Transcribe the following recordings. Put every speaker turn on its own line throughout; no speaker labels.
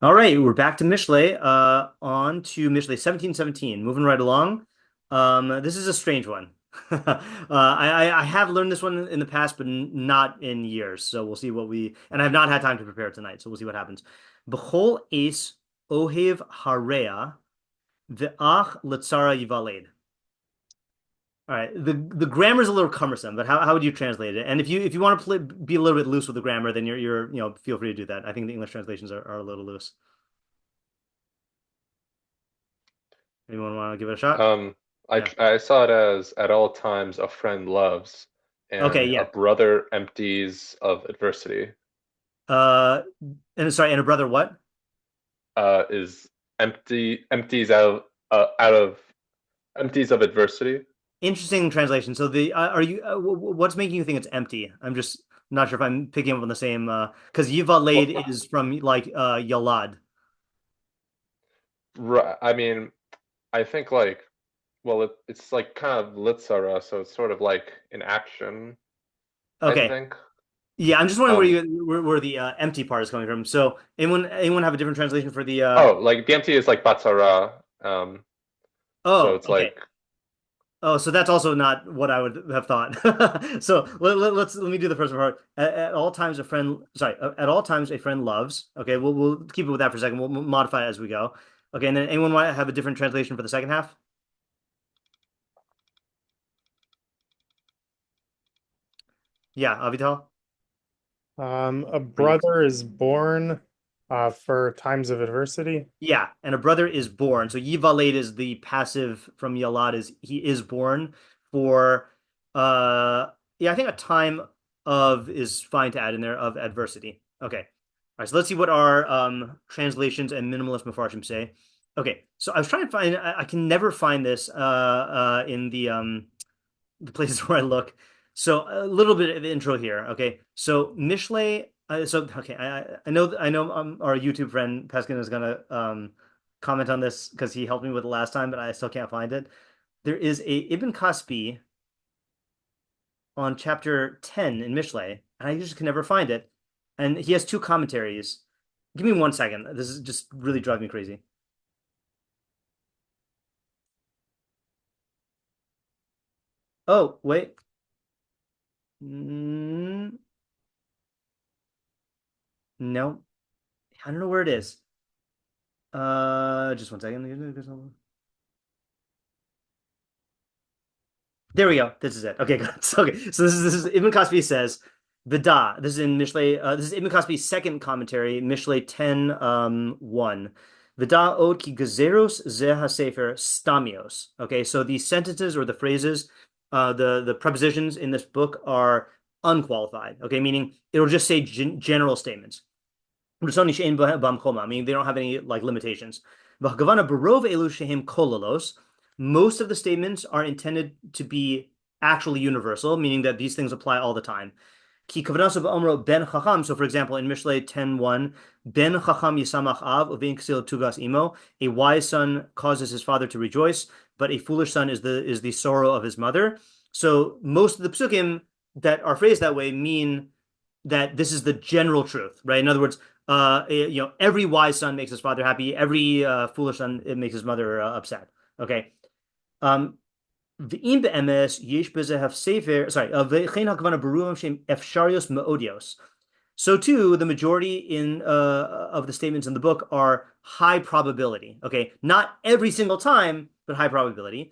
All right, we're back to Mishlei. On to Mishlei 1717. Moving right along. This is a strange one. I have learned this one in the past, but not in years. So we'll see what and I've not had time to prepare tonight. So we'll see what happens. B'chol es ohev harea ve'ach letzara yivaled. All right, the grammar is a little cumbersome, but how would you translate it? And if you want to be a little bit loose with the grammar, then feel free to do that. I think the English translations are a little loose. Anyone want to give it a shot?
Um, I
Yeah.
I saw it as at all times a friend loves,
Okay,
and a
yeah.
brother empties of adversity.
Uh, and sorry, and a brother what?
Is empties out of empties of adversity.
Interesting translation. So the are you what's making you think it's empty? I'm just not sure if I'm picking up on the same because Yiva
Well,
laid is from like Yalad.
I mean, I think like it's like kind of litzara, so it's sort of like an action. I
Okay.
think.
Yeah, I'm just wondering
Um,
where the empty part is coming from. So anyone have a different translation for the
oh, like the empty is like batzara. So
oh,
it's
okay.
like
Oh, so that's also not what I would have thought. So let me do the first part. At all times, at all times a friend loves. Okay, we'll keep it with that for a second. We'll modify it as we go. Okay, and then anyone want to have a different translation for the second half? Yeah, Avital,
A
or you?
brother is born for times of adversity.
Yeah, and a brother is born. So Yivaled is the passive from Yalad is he is born for yeah, I think a time of is fine to add in there of adversity. Okay. All right, so let's see what our translations and minimalist meforshim say. Okay, so I was trying to find I can never find this in the places where I look. So a little bit of intro here. Okay, so Mishlei. Okay, I know our YouTube friend Peskin is gonna comment on this because he helped me with it last time, but I still can't find it. There is a Ibn Kaspi on chapter 10 in Mishlei, and I just can never find it. And he has two commentaries. Give me 1 second. This is just really driving me crazy. Oh, wait. Mm, no, I don't know where it is. Just 1 second. There we go. This is it. Okay, good. So, okay, so this is Ibn Kaspi says Vida. This is in Mishlei. This is Ibn Kaspi's second commentary, Mishlei 10 1. Vida od ki gezeros ze hasefer stamios. Okay, so the sentences or the phrases, the prepositions in this book are unqualified. Okay, meaning it'll just say general statements. Meaning they don't have any like limitations. Most of the statements are intended to be actually universal, meaning that these things apply all the time. So, for example, in Mishlei 10:1, Ben Chacham Yisamach Av Uvin Ksil Tugas Imo, a wise son causes his father to rejoice, but a foolish son is the sorrow of his mother. So most of the psukim that are phrased that way mean that this is the general truth, right? In other words, every wise son makes his father happy. Every foolish son it makes his mother upset. Okay. Um, V'im be'emes yesh b'zeh hafsefer. Sorry. V'chein hakavana beruam shem efsharios meodios. So too, the majority in of the statements in the book are high probability. Okay, not every single time, but high probability.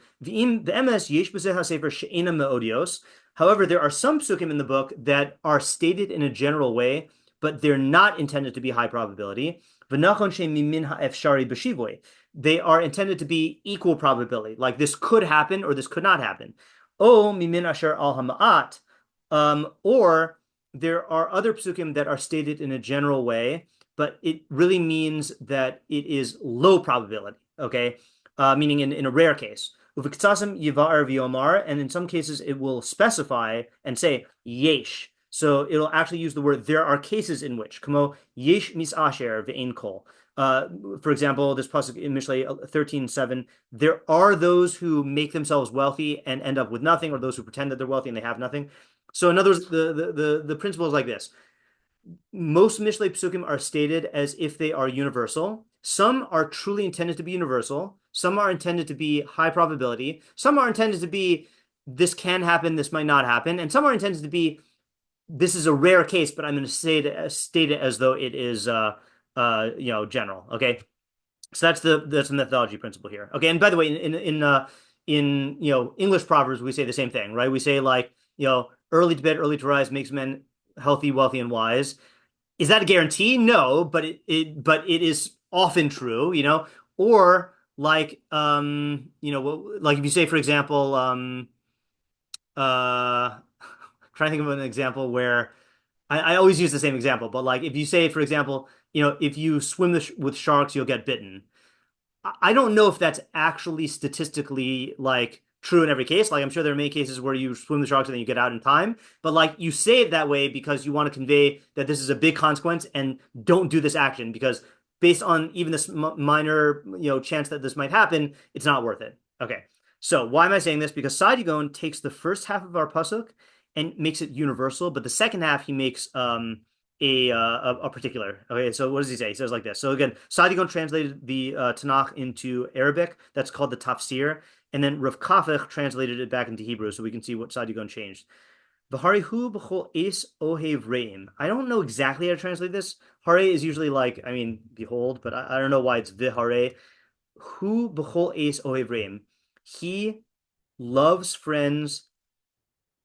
However, there are some psukim in the book that are stated in a general way, but they're not intended to be high probability. They are intended to be equal probability, like this could happen or this could not happen. Or there are other psukim that are stated in a general way, but it really means that it is low probability, okay? Meaning in a rare case. And in some cases it will specify and say yesh. So it'll actually use the word there are cases in which, kamo yesh misasher ve'ein kol. For example, this pasuk in Mishlei 13:7, there are those who make themselves wealthy and end up with nothing, or those who pretend that they're wealthy and they have nothing. So in other words, the principle is like this. most Mishlei pasukim are stated as if they are universal. Some are truly intended to be universal. Some are intended to be high probability. Some are intended to be this can happen, this might not happen, and some are intended to be this is a rare case, but I'm going to state it as though it is general. Okay, so that's the methodology principle here. Okay, and by the way, in English proverbs we say the same thing, right? We say like early to bed, early to rise makes men healthy, wealthy, and wise. Is that a guarantee? No, but it is often true, or like like if you say, for example, trying to think of an example where I always use the same example, but like if you say, for example, if you swim with sharks, you'll get bitten. I don't know if that's actually statistically like true in every case. Like I'm sure there are many cases where you swim the sharks and then you get out in time, but like you say it that way because you want to convey that this is a big consequence and don't do this action because based on even this minor chance that this might happen, it's not worth it. Okay. So why am I saying this? Because Sadigon takes the first half of our pasuk and makes it universal, but the second half he makes a particular. Okay, so what does he say? He says like this. So again, Sadigon translated the Tanakh into Arabic. That's called the Tafsir, and then Rav Kafech translated it back into Hebrew, so we can see what Sadigon changed. V'harihu b'chol es ohev reim. I don't know exactly how to translate this. Hare is usually like, I mean, behold, but I don't know why it's v'hare. Hu b'chol es ohev reim. He loves friends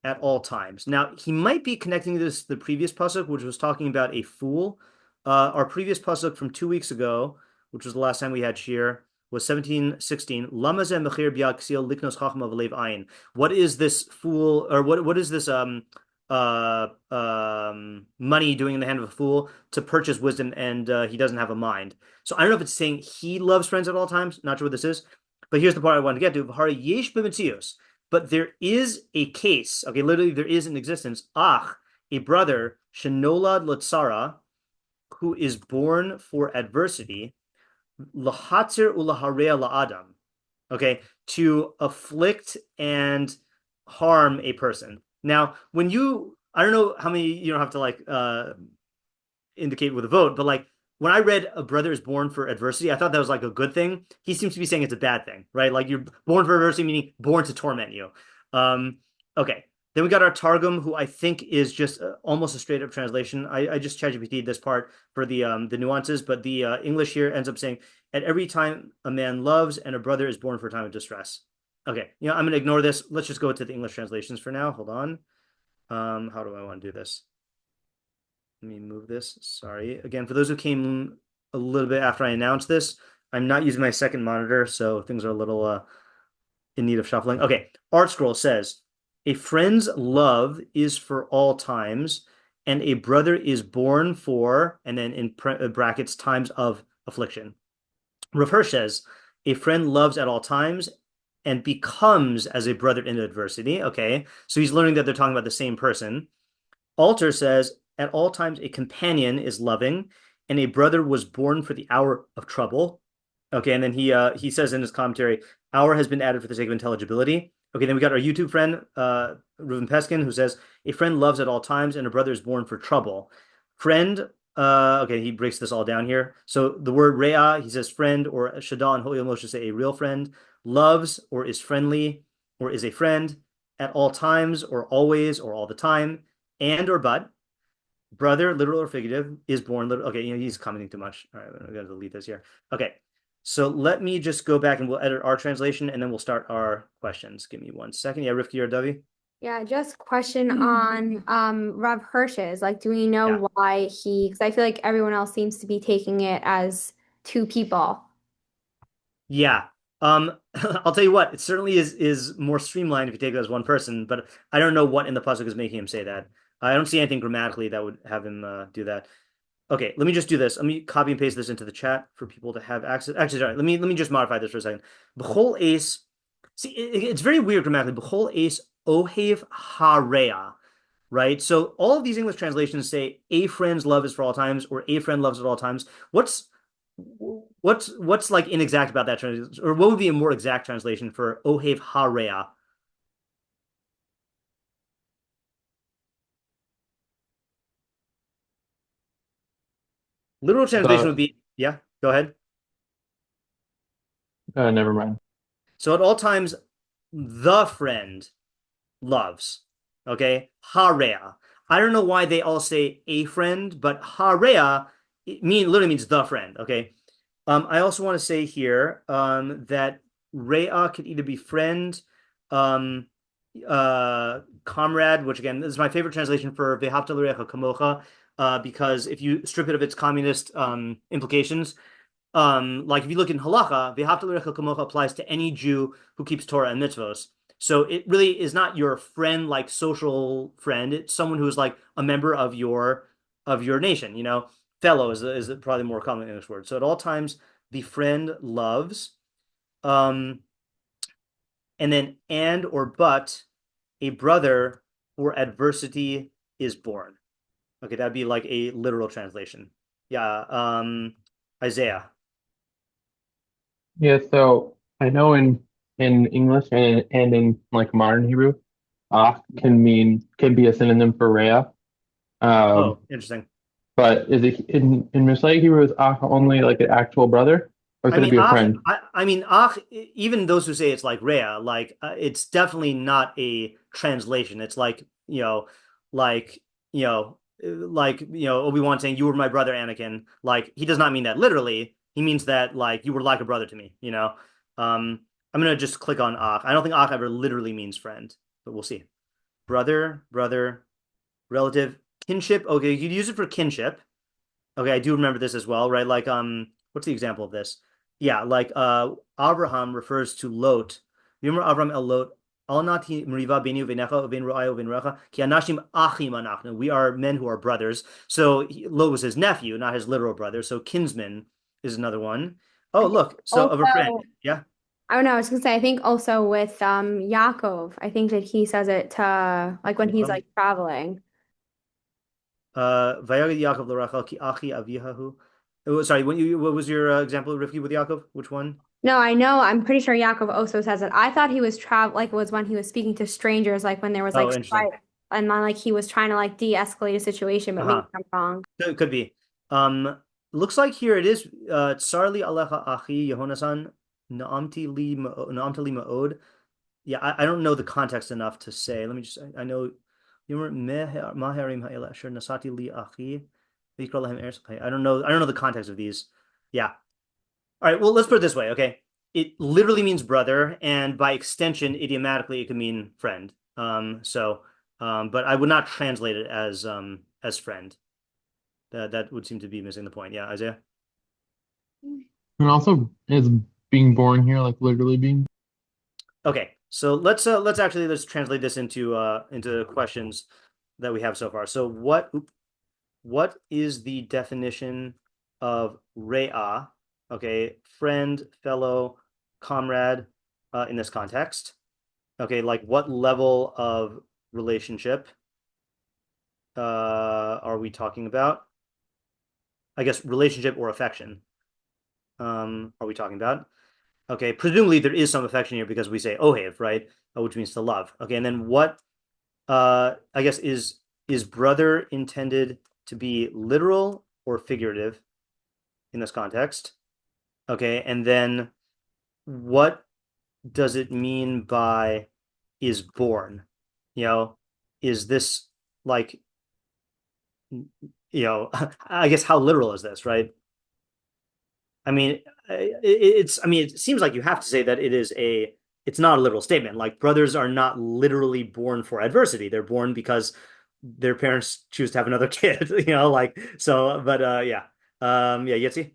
at all times. Now, he might be connecting this to the previous pasuk, which was talking about a fool. Our previous pasuk from 2 weeks ago, which was the last time we had shiur, was 17:16. What is this fool, or what is this money doing in the hand of a fool to purchase wisdom, and he doesn't have a mind? So I don't know if it's saying he loves friends at all times. Not sure what this is, but here's the part I want to get to. But there is a case, okay, literally there is in existence, a brother, Shenolad Lotsara, who is born for adversity, Lahatir Ulaharea La'adam, okay, to afflict and harm a person. Now, I don't know how many, you don't have to like indicate with a vote, but like when I read a brother is born for adversity, I thought that was like a good thing. He seems to be saying it's a bad thing, right? Like you're born for adversity, meaning born to torment you. Okay. Then we got our Targum, who I think is just almost a straight up translation. I just ChatGPT this part for the nuances, but the English here ends up saying, "At every time a man loves, and a brother is born for a time of distress." Okay, I'm going to ignore this. Let's just go to the English translations for now. Hold on. How do I want to do this? Let me move this. Sorry. Again, for those who came a little bit after I announced this, I'm not using my second monitor, so things are a little in need of shuffling. Okay. Art Scroll says, a friend's love is for all times, and a brother is born for, and then in brackets, times of affliction. Rav Hirsch says, a friend loves at all times and becomes as a brother in adversity. Okay. So he's learning that they're talking about the same person. Alter says, at all times a companion is loving, and a brother was born for the hour of trouble. Okay, and then he says in his commentary, hour has been added for the sake of intelligibility. Okay, then we got our YouTube friend, Reuven Peskin, who says, a friend loves at all times, and a brother is born for trouble. Friend, okay, he breaks this all down here. So the word rea, he says friend, or Shadal and Ho'il Moshe say a real friend, loves or is friendly, or is a friend, at all times, or always, or all the time, and or but. Brother, literal or figurative, is born literal. Okay, he's commenting too much. All right, we gotta delete this here. Okay, so let me just go back and we'll edit our translation and then we'll start our questions. Give me 1 second. Yeah, Rifki or Davi?
Yeah, just question on Rav Hirsch's. Like, do we know
Yeah.
why because I feel like everyone else seems to be taking it as two people.
Yeah. I'll tell you what, it certainly is more streamlined if you take it as one person, but I don't know what in the pasuk is making him say that. I don't see anything grammatically that would have him do that. Okay, let me just do this. Let me copy and paste this into the chat for people to have access. Actually, sorry, let me just modify this for a second. B'chol ace. See, it's very weird grammatically. B'chol ace ohev hareya, right? So all of these English translations say a friend's love is for all times or a friend loves at all times. What's like inexact about that translation, or what would be a more exact translation for ohev hareya? Literal translation would
The
be, yeah, go ahead.
never mind.
So at all times, the friend loves. Okay, harea. I don't know why they all say a friend, but harea literally means the friend. Okay. I also want to say here that rea could either be friend, um, comrade, which again this is my favorite translation for ve'havta l'recha kamocha, because if you strip it of its communist implications, like if you look in halacha, ve'havta l'recha kamocha applies to any Jew who keeps Torah and mitzvos. So it really is not your friend, like social friend. It's someone who is like a member of your nation. Fellow is probably more common English word. So at all times, the friend loves, um, and then and or but a brother for adversity is born. Okay, that'd be like a literal translation. Yeah, Isaiah.
Yeah, so I know in English and in like modern Hebrew, ach can be a synonym for Rhea. Um,
Oh, interesting.
but is it in Mishlei Hebrew is ach only like an actual brother, or
I
could it
mean,
be a
ach,
friend?
ach, even those who say it's like Rhea, like it's definitely not a translation. It's like, like, Obi-Wan saying, "You were my brother, Anakin." Like, he does not mean that literally. He means that, like, you were like a brother to me. I'm gonna just click on ach. I don't think ach ever literally means friend, but we'll see. Brother, relative, kinship. Okay, you could use it for kinship. Okay, I do remember this as well, right? Like, what's the example of this? Yeah, like Abraham refers to Lot. Remember Abraham el Lot? Al nati meriva benu v'necha v'en ru'ayo v'en recha ki anashim achim anachnu. We are men who are brothers. So Lot was his nephew, not his literal brother. So kinsman is another one.
I
Oh,
think
look, so of a friend.
also,
Yeah.
I don't know, I was gonna say, I think also with Yaakov, I think that he says it to like when he's like traveling.
Vayagid Yaakov l'Rachel ki achi avihahu. Oh, sorry, what was your example, Rivki, with Yaakov? Which one?
No, I know, I'm pretty sure Yaakov also says it. I thought he was like was when he was speaking to strangers, like when there was like
Oh, interesting.
strife, and then like he was trying to like de-escalate a situation, but maybe
Uh-huh.
I'm wrong.
Could be. Looks like here it is. Tsarli alecha achi Yehonasan naamti li ma'od. Yeah, I don't know the context enough to say. Let me just. I know. You remember maharim ha'ela asher nasati li achi. V'yikra lahem eretz. Okay, I don't know. I don't know the context of these. Yeah. All right. Well, let's put it this way. Okay. It literally means brother, and by extension, idiomatically, it could mean friend. But I would not translate it as friend. That would seem to be missing the point. Yeah, Isaiah.
And also, is being born here like literally being?
Okay, so let's translate this into questions that we have so far. So what is the definition of rea? Okay, friend, fellow, comrade, in this context. Okay, like what level of relationship are we talking about? I guess relationship or affection. Are we talking about? Okay, presumably there is some affection here because we say ohev, right? Which means to love. Okay, and then what I guess is brother intended to be literal or figurative in this context? Okay, and then what does it mean by is born? Is this like I guess how literal is this, right? I mean, it seems like you have to say that it's not a literal statement. Like brothers are not literally born for adversity. They're born because their parents choose to have another kid, like so, but yeah. Yeah, Yitzi?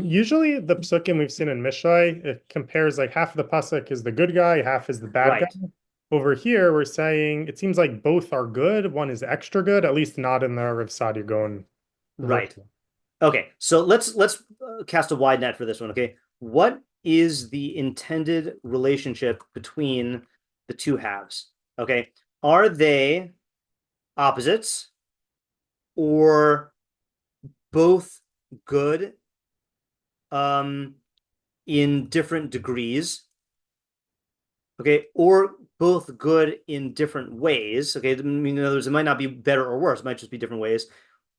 Usually the pasukim we've seen in Mishlei, it compares like half of the pasuk is the good guy, half is the bad guy.
Right.
Over here, we're saying it seems like both are good. One is extra good, at least not in the Rav Sadia Gaon
Right.
version.
Okay, so let's cast a wide net for this one. Okay, what is the intended relationship between the two halves? Okay, are they opposites or both good in different degrees? Okay, or both good in different ways. Okay, in other words, it might not be better or worse, it might just be different ways.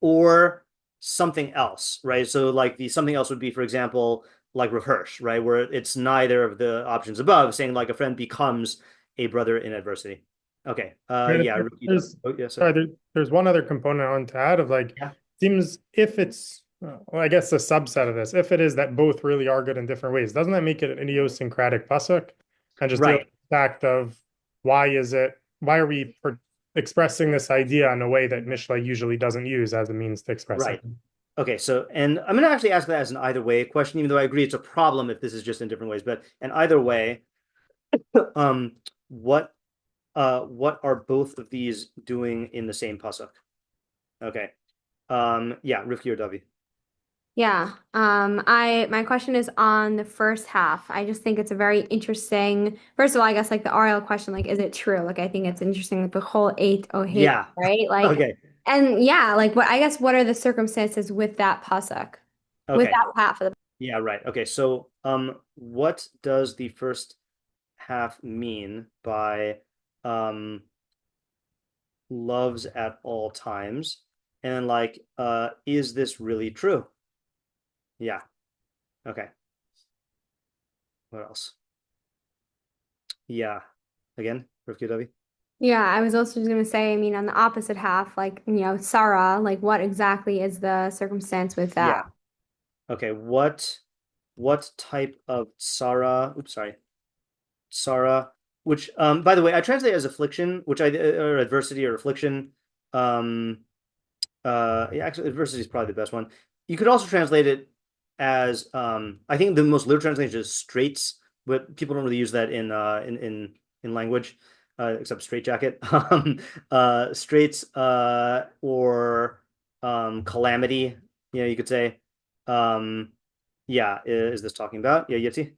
Or something else, right? So like the something else would be, for example, like rehearse, right? Where it's neither of the options above, saying like a friend becomes a brother in adversity. Okay. Yeah.
There's
Oh, yeah, sorry.
sorry, there's one other component I want to add of like
Yeah.
seems if it's well, I guess a subset of this, if it is that both really are good in different ways, doesn't that make it an idiosyncratic pasuk? And just deal
Right.
with the fact of why are we expressing this idea in a way that Mishlei usually doesn't use as a means to express
Right.
it?
Okay, so and I'm going to actually ask that as an either way question, even though I agree it's a problem if this is just in different ways. But and either way, um, what what are both of these doing in the same pasuk? Okay, yeah, Rivki or Davi.
Yeah. My question is on the first half. I just think it's a very interesting. First of all, I guess like the RL question, like, is it true? Like, I think it's interesting, like the whole eight oh hate,
Yeah.
right? Like,
Okay.
and yeah, like what I guess what are the circumstances with that pasuk, with
Okay.
that half of the.
Yeah. Right. Okay. So, what does the first half mean by loves at all times? And like, is this really true? Yeah. Okay. What else? Yeah. Again, Rivki Davi.
Yeah, I was also just gonna say, I mean, on the opposite half, like, Sarah, like what exactly is the circumstance with that?
Yeah. Okay. What type of Sarah? Oops, sorry. Sarah, which by the way, I translate as affliction, which I or adversity or affliction. Um yeah, actually adversity is probably the best one. You could also translate it as I think the most literal translation is straits, but people don't really use that in language, except straitjacket. Straits or calamity, you could say. Um yeah, is this talking about? Yeah, Yitzi?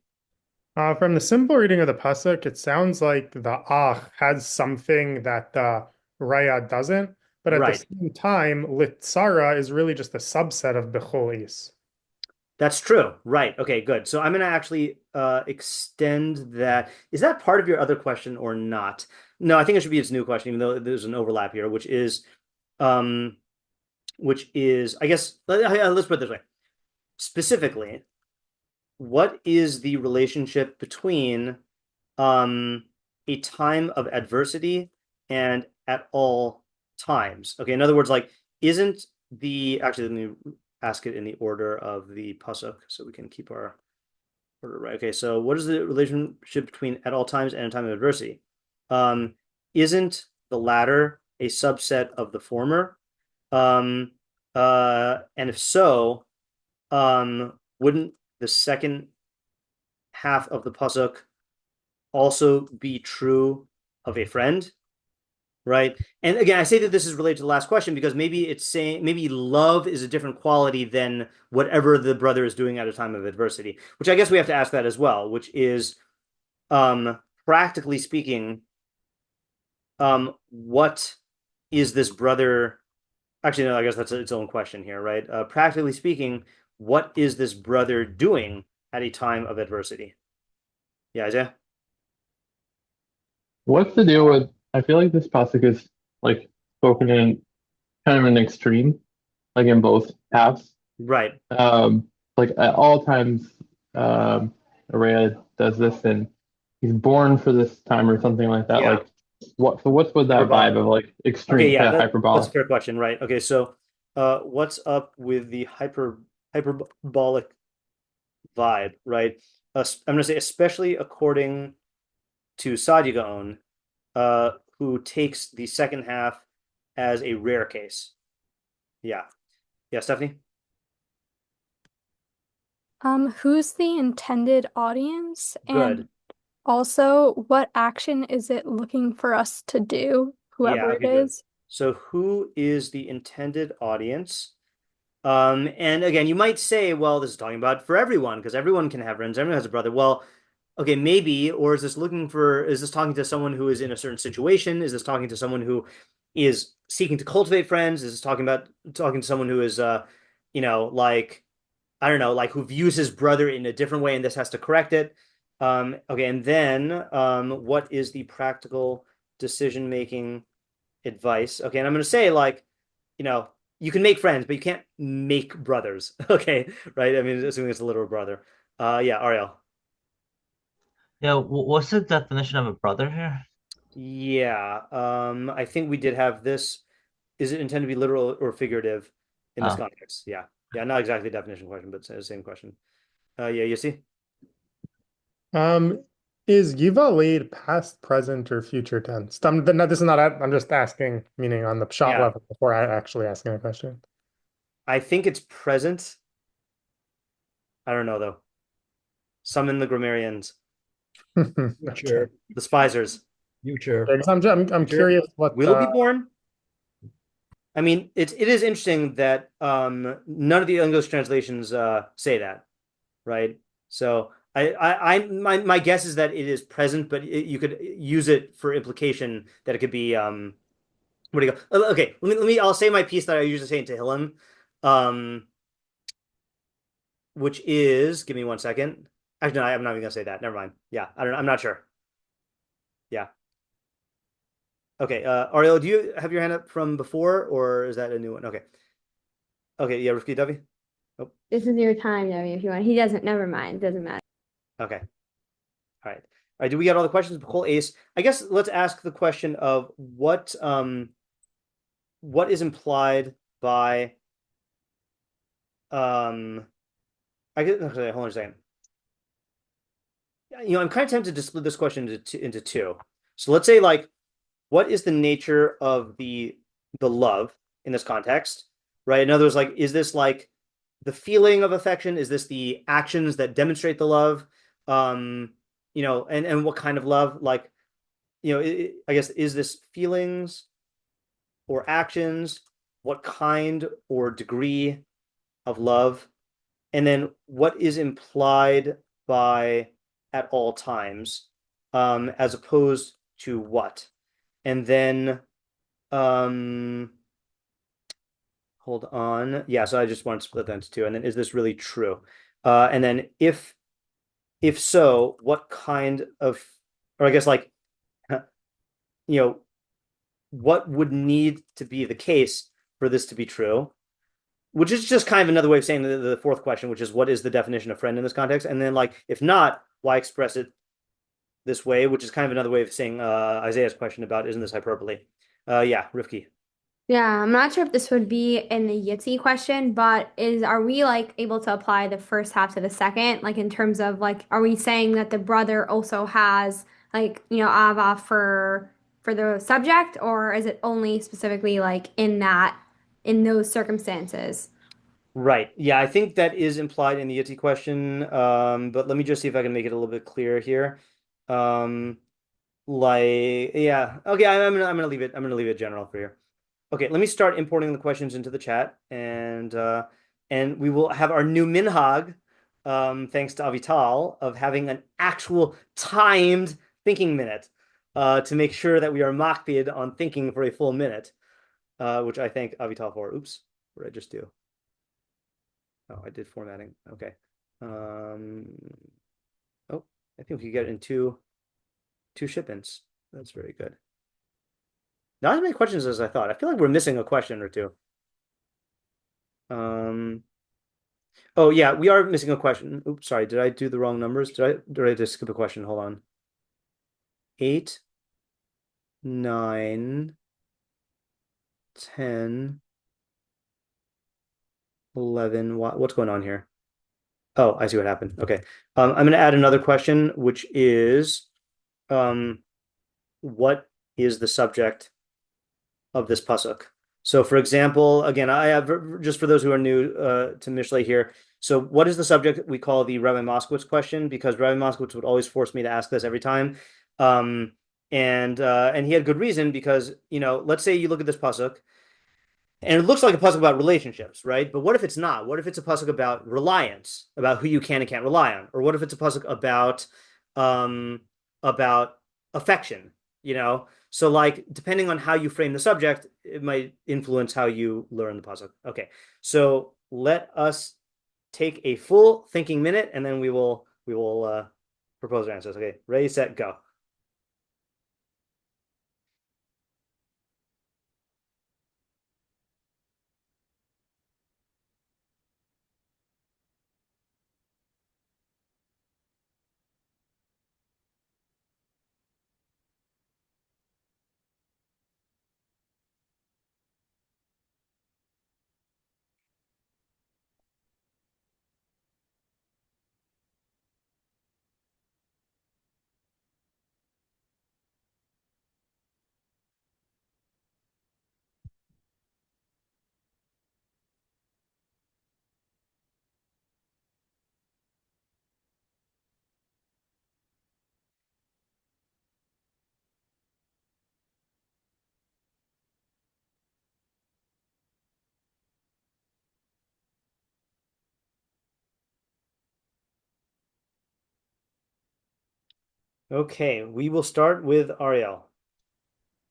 From the simple reading of the pasuk, it sounds like the ach has something that the raya doesn't, but at the
Right.
same time, litzara is really just a subset of becholis.
That's true. Right. Okay, good. So I'm going to actually extend that. Is that part of your other question or not? No, I think it should be its new question, even though there's an overlap here, um, I guess, let's put it this way. Specifically, what is the relationship between a time of adversity and at all times? Okay, in other words, like, isn't actually, let me ask it in the order of the pasuk so we can keep our order right. Okay, so what is the relationship between at all times and a time of adversity? Isn't the latter a subset of the former? Um, and if so, wouldn't the second half of the pasuk also be true of a friend? Right. And again, I say that this is related to the last question because maybe it's saying maybe love is a different quality than whatever the brother is doing at a time of adversity, which I guess we have to ask that as well, which is practically speaking, what is this brother? Actually, no, I guess that's its own question here, right? Practically speaking, what is this brother doing at a time of adversity? Yeah, Isaiah?
What's the deal with? I feel like this pasuk is like spoken in kind of an extreme, like in both halves.
Right.
Like at all times, Araya does this, and he's born for this time or something like that.
Yeah.
Like, what's with that
Hyperbolic.
vibe of like extreme,
Okay, yeah, that's a
hyperbolic?
fair question, right? Okay, so what's up with the hyperbolic vibe, right? I'm gonna say especially according to Sadia Gaon, who takes the second half as a rare case. Yeah. Yeah, Stephanie?
Who's the intended audience?
Good.
And also, what action is it looking for us to do,
Yeah,
whoever it
okay, good.
is?
So who is the intended audience? And again, you might say, well, this is talking about for everyone, because everyone can have friends, everyone has a brother. Well, okay, maybe, or is this talking to someone who is in a certain situation? Is this talking to someone who is seeking to cultivate friends? Is this talking to someone who is like, I don't know, like who views his brother in a different way and this has to correct it? Okay, and then what is the practical decision-making advice? Okay, and I'm gonna say, like, you can make friends, but you can't make brothers. Okay, right? I mean, assuming it's a literal brother. Yeah, Ariel.
Yeah, what's the definition of a brother here?
Yeah, I think we did have this. Is it intended to be literal or figurative in this
Oh,
context? Yeah, yeah, not exactly a definition question, but the same question. Yeah, you see?
Is Yiva laid past, present, or future tense? This is not. I'm just asking, meaning on the shot
Yeah,
level before I actually asking a question.
I think it's present. I don't know though. Summon the grammarians,
Future,
the spisers.
future,
Because I'm
future.
curious what
Will be born. I mean, it is interesting that none of the English translations say that, right? So my guess is that it is present, but you could use it for implication that it could be where do you go? Okay, I'll say my piece that I usually say in Tehillim, which is, give me 1 second. Actually, no, I'm not even gonna say that. Never mind. Yeah, I don't know. I'm not sure. Yeah. Okay, Ariel, do you have your hand up from before, or is that a new one? Okay. Okay, yeah, Rifki Davi. Oh,
This is your time, Debbie, if you want. He doesn't, never mind. Doesn't matter.
okay. All right. All right, do we get all the questions? B'chol Ace. I guess let's ask the question of what is implied by I guess okay, hold on a second. I'm kind of tempted to split this question into two. So let's say like what is the nature of the love in this context, right? In other words, like, is this like the feeling of affection? Is this the actions that demonstrate the love? And what kind of love? Like, I guess, is this feelings or actions? What kind or degree of love? And then what is implied by at all times, as opposed to what? And then hold on. Yeah, so I just want to split that into two. And then is this really true? And then if so, what kind of, or I guess like, what would need to be the case for this to be true? Which is just kind of another way of saying the fourth question, which is what is the definition of friend in this context? And then like, if not, why express it this way? Which is kind of another way of saying Isaiah's question about isn't this hyperbole? Yeah, Rifki.
Yeah, I'm not sure if this would be in the Yitzi question, but are we like able to apply the first half to the second? Like in terms of like, are we saying that the brother also has like, Ava for the subject, or is it only specifically like in those circumstances?
Right. Yeah, I think that is implied in the Yitzi question. But let me just see if I can make it a little bit clearer here. Yeah. Okay, I'm gonna leave it. I'm gonna leave it general for here. Okay, let me start importing the questions into the chat, and we will have our new minhag, thanks to Avital, of having an actual timed thinking minute, to make sure that we are makpid on thinking for a full minute, which I thank Avital for. Oops, what did I just do? Oh, I did formatting. Okay. Oh, I think we could get it in two shipments. That's very good. Not as many questions as I thought. I feel like we're missing a question or two. Oh yeah, we are missing a question. Oops, sorry. Did I do the wrong numbers? Did I just skip a question? Hold on. 8, 9, 10, 11. What's going on here? Oh, I see what happened. Okay. I'm going to add another question, which is, what is the subject of this pasuk? So, for example, again, I have, just for those who are new to Mishlei here. So, what is the subject we call the Rabbi Moskowitz question? Because Rabbi Moskowitz would always force me to ask this every time, and he had good reason because let's say you look at this pasuk, and it looks like a pasuk about relationships, right? But what if it's not? What if it's a pasuk about reliance, about who you can and can't rely on, or what if it's a pasuk about affection? So like depending on how you frame the subject, it might influence how you learn the pasuk. Okay, so let us take a full thinking minute, and then we will propose our answers. Okay, ready, set, go. Okay, we will start with Ariel.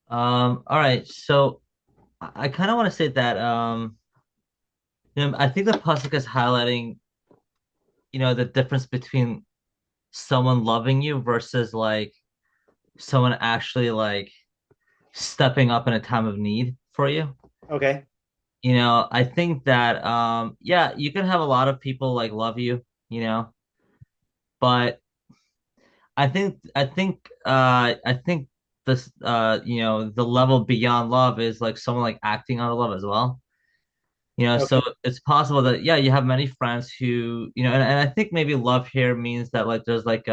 All right, so I kind of want to say that I think the pasuk is highlighting, the difference between someone loving you versus like someone actually like stepping up in a time of need for you.
Okay.
I think that yeah, you can have a lot of people like love you, but I think this the level beyond love is like someone like acting out of love as well.
Okay.
So it's possible that yeah, you have many friends who, and I think maybe love here means that like there's like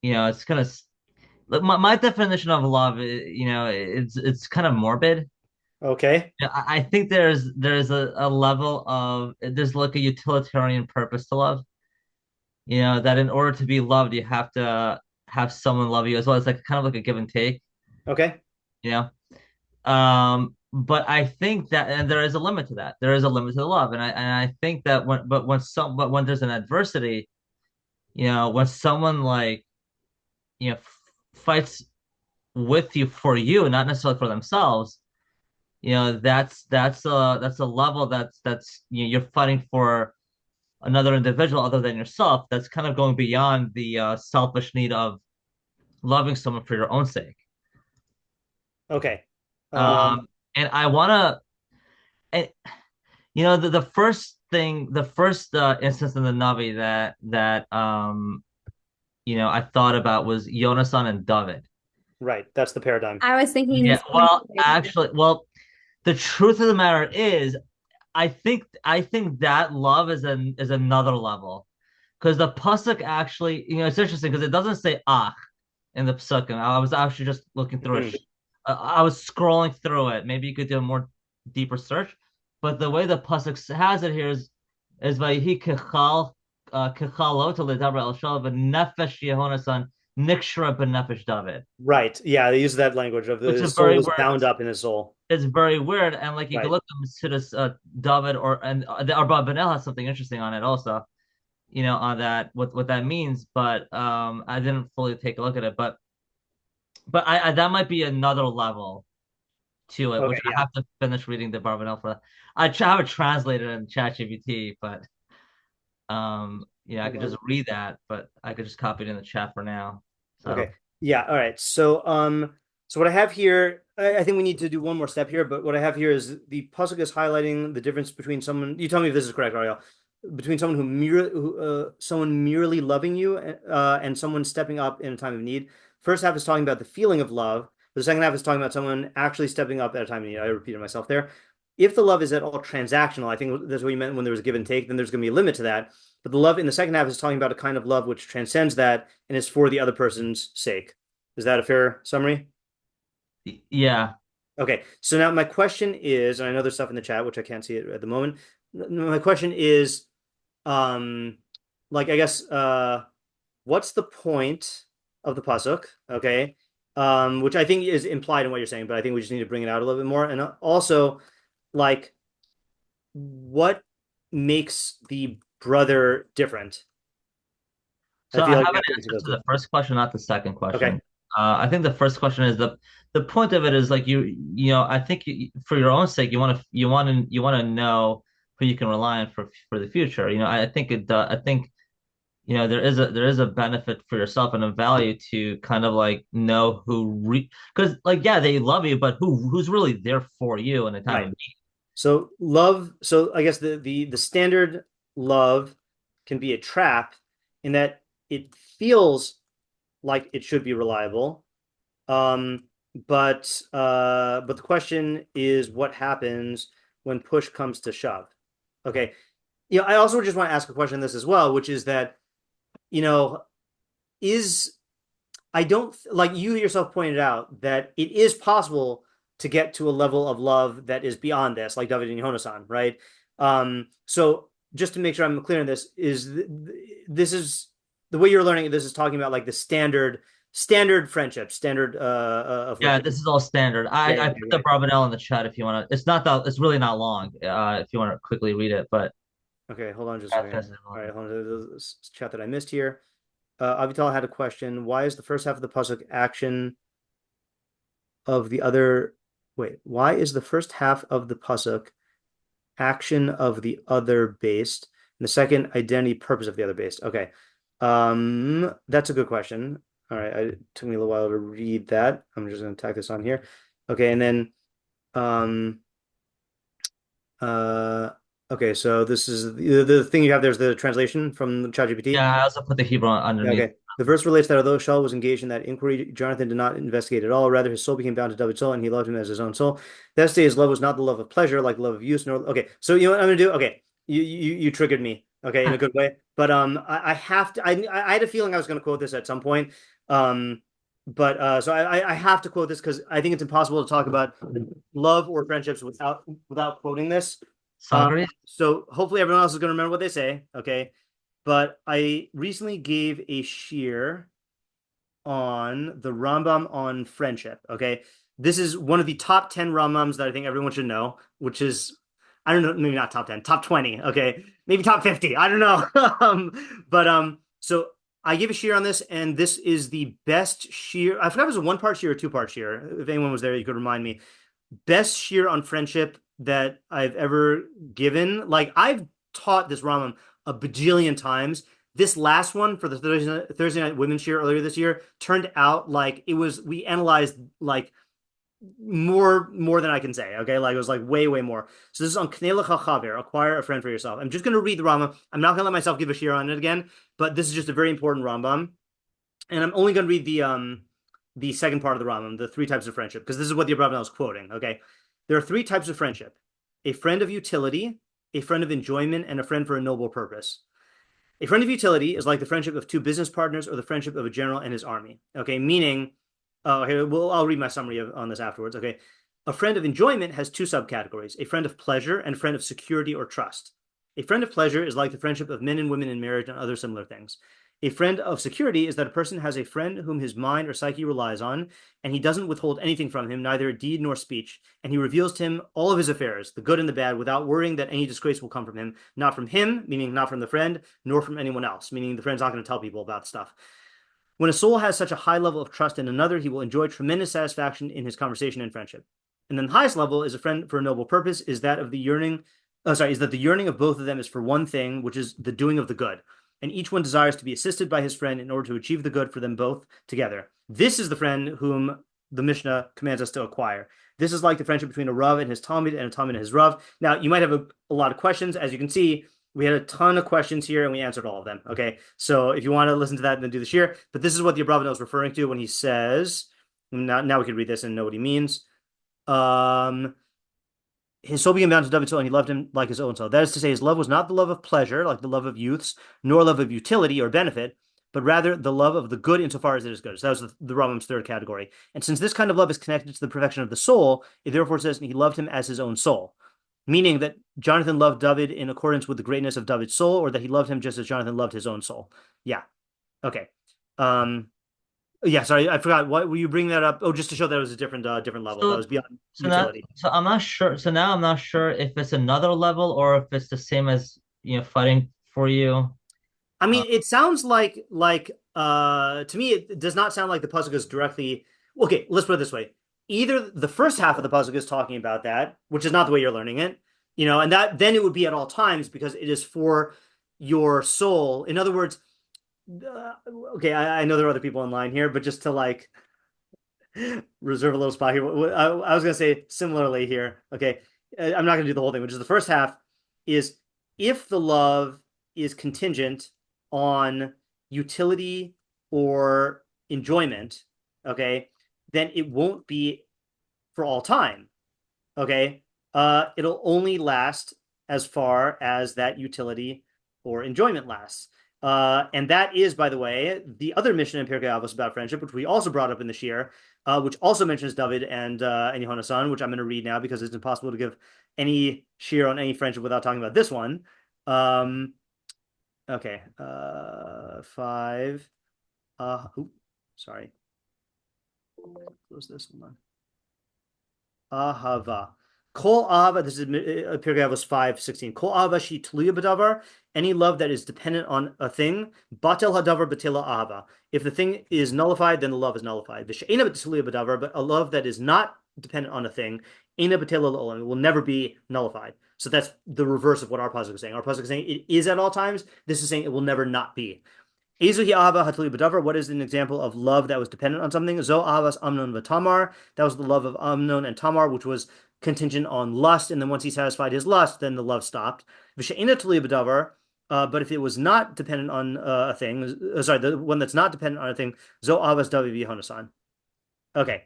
it's kind of like my definition of love, it's kind of morbid.
Okay.
Yeah, I think there's a level of there's like a utilitarian purpose to love. That in order to be loved, you have to have someone love you as well. It's like kind of like a give and take,
Okay.
you know. But I think that, and there is a limit to that. There is a limit to the love, and I think that when there's an adversity, when someone like fights with you for you, not necessarily for themselves, that's a level that's you're fighting for another individual other than yourself. That's kind of going beyond the selfish need of loving someone for your own sake.
Okay.
Um, and I wanna, and the first thing, the first instance in the Navi that I thought about was Yonasan and David.
Right. That's the paradigm.
I was thinking
Yeah,
this.
well, actually, well, the truth of the matter is, I think that love is another level, because the pasuk actually, it's interesting because it doesn't say ach in the pasuk, and I was actually just looking through
Mhm.
it. I was scrolling through it. Maybe you could do a more deeper search, but the way the pasuk has it here is vayihi kechalot ledaber el shalav nefesh Yehonasan nikshra benefesh David,
Right. Yeah, they use that language of
which
the
is
soul
very
was
weird.
bound up in his soul.
It's very weird, and like you can
Right.
look to this David the Arba Benel has something interesting on it also, on that what that means, but I didn't fully take a look at it, but I that might be another level to it,
Okay.
which I
Yeah.
have to finish reading the Barbanel for that. I have it translated in ChatGPT, but I could just read that, but I could just copy it in the chat for now.
Okay.
So
Yeah. All right. So what I have here, I think we need to do one more step here, but what I have here is the pasuk is highlighting the difference between someone. You tell me if this is correct, Ariel. Between someone someone merely loving you, and someone stepping up in a time of need. First half is talking about the feeling of love. The second half is talking about someone actually stepping up at a time of need. I repeated myself there. If the love is at all transactional, I think that's what you meant when there was give and take, then there's going to be a limit to that. But the love in the second half is talking about a kind of love which transcends that and is for the other person's sake. Is that a fair summary?
yeah,
Okay, so now my question is, and I know there's stuff in the chat which I can't see it at the moment. My question is, um, like I guess, what's the point of the pasuk? Okay, which I think is implied in what you're saying, but I think we just need to bring it out a little bit more. And also, like, what makes the brother different? I
so I
feel
have
like
an
that's
answer to the first question, not the second
okay.
question. I think the first question is the point of it is like I think for your own sake you want to know who you can rely on for the future. I think I think there is a benefit for yourself and a value to kind of like know because like yeah, they love you, but who's really there for you in a time of
Right.
need.
So love, so I guess the standard love can be a trap in that it feels like it should be reliable. Um, but the question is what happens when push comes to shove? Okay. I also just want to ask a question on this as well, which is that, you know, is I don't like you yourself pointed out that it is possible to get to a level of love that is beyond this, like David and Yonasan, right? So just to make sure I'm clear on this, this is the way you're learning this is talking about like the standard friendship, standard
Yeah,
affliction.
this is all standard.
Yeah,
I
yeah,
put the
right.
Barbanel in the chat if you want to. It's really not long. If you want to quickly read it, but
Okay, hold on just a second. All right, hold on. This chat that I missed here. Avital had a question. Why is the first half of the pasuk action of the other? Wait, why is the first half of the pasuk action of the other based, and the second identity purpose of the other based? Okay, that's a good question. All right, it took me a little while to read that. I'm just going to tack this on here. Okay, and then okay, so this is the thing you have. There's the translation from ChatGPT.
Yeah, I also put the Hebrew underneath.
Okay. The verse relates that although Shaul was engaged in that inquiry, Jonathan did not investigate at all. Rather, his soul became bound to David's soul, and he loved him as his own soul. That day, his love was not the love of pleasure, like the love of use. Nor okay. So you know what I'm gonna do? Okay, you triggered me. Okay, in a good way. But I have to. I had a feeling I was gonna quote this at some point. But so I have to quote this because I think it's impossible to talk about love or friendships without quoting this. So hopefully everyone else is gonna remember what they say. Okay. But I recently gave a shiur on the Rambam on friendship. Okay. This is one of the top 10 Rambams that I think everyone should know, which is, I don't know, maybe not top 10, top 20. Okay. Maybe top 50. I don't know. So I gave a shiur on this, and this is the best shiur. I forgot if it was a one-part shiur or two-part shiur. If anyone was there, you could remind me. Best shiur on friendship that I've ever given. Like, I've taught this Rambam a bajillion times. This last one for the Thursday night women's shiur earlier this year turned out like it was. We analyzed like more than I can say. Okay, like it was like way more. So this is on Knei Lecha Chaver, acquire a friend for yourself. I'm just going to read the Rambam. I'm not going to let myself give a shiur on it again, but this is just a very important Rambam, and I'm only going to read the second part of the Rambam, the three types of friendship, because this is what the Abravanel is quoting. Okay, there are three types of friendship: a friend of utility, a friend of enjoyment, and a friend for a noble purpose. A friend of utility is like the friendship of two business partners or the friendship of a general and his army. Okay, meaning, okay, well, I'll read my summary on this afterwards. Okay, a friend of enjoyment has two subcategories: a friend of pleasure and a friend of security or trust. A friend of pleasure is like the friendship of men and women in marriage and other similar things. A friend of security is that a person has a friend whom his mind or psyche relies on, and he doesn't withhold anything from him, neither deed nor speech, and he reveals to him all of his affairs, the good and the bad, without worrying that any disgrace will come from him, not from him, meaning not from the friend, nor from anyone else, meaning the friend's not going to tell people about stuff. When a soul has such a high level of trust in another, he will enjoy tremendous satisfaction in his conversation and friendship. And then the highest level is a friend for a noble purpose, is that of the yearning, is that the yearning of both of them is for one thing, which is the doing of the good. And each one desires to be assisted by his friend in order to achieve the good for them both together. This is the friend whom the Mishnah commands us to acquire. This is like the friendship between a Rav and his Talmud and a Talmud and his Rav. Now, you might have a lot of questions. As you can see, we had a ton of questions here and we answered all of them. Okay, so if you want to listen to that, then do the shiur. But this is what the Abravanel is referring to when he says, now we can read this and know what he means. His soul became bound to David's soul, and he loved him like his own soul. That is to say, his love was not the love of pleasure, like the love of youths, nor love of utility or benefit, but rather the love of the good insofar as it is good. So that was the Rambam's third category. And since this kind of love is connected to the perfection of the soul, it therefore says he loved him as his own soul, meaning that Jonathan loved David in accordance with the greatness of David's soul, or that he loved him just as Jonathan loved his own soul. Yeah. Okay. Yeah, sorry, I forgot. What were you bringing that up? Oh, just to show that it was a different level. That was beyond utility.
So I'm not sure. So now I'm not sure if it's another level or if it's the same as fighting for you.
I mean, it sounds like to me it does not sound like the pasuk is directly. Okay, let's put it this way: either the first half of the pasuk is talking about that, which is not the way you're learning it, and that then it would be at all times because it is for your soul. In other words, okay, I know there are other people in line here, but just to like reserve a little spot here. I was going to say similarly here. Okay, I'm not going to do the whole thing, which is the first half is if the love is contingent on utility or enjoyment, okay, then it won't be for all time. Okay, it'll only last as far as that utility or enjoyment lasts. And that is, by the way, the other mission in Pirkei Avos about friendship, which we also brought up in the shiur, which also mentions David and Yohanan, which I'm going to read now because it's impossible to give any shiur on any friendship without talking about this one. Okay, 5. Sorry. Close this. Hold on. Ahava. Kol ahava, this is Pirkei Avos 5:16. Kol ahava she tluya b'davar, any love that is dependent on a thing, batel hadavar batela ahava. If the thing is nullified, then the love is nullified. V'she'ena b'tluya b'davar, but a love that is not dependent on a thing, ena batela la'olam, it will never be nullified. So that's the reverse of what our pasuk is saying. Our pasuk is saying it is at all times. This is saying it will never not be. Ezuhi ahava hatluya b'davar. What is an example of love that was dependent on something? Zo ahavas Amnon v'Tamar. That was the love of Amnon and Tamar, which was contingent on lust, and then once he satisfied his lust, then the love stopped. V'she'ena tluya b'davar, but if it was not dependent on a thing, sorry, the one that's not dependent on a thing, zo avas Davi v'Yonasan. Okay.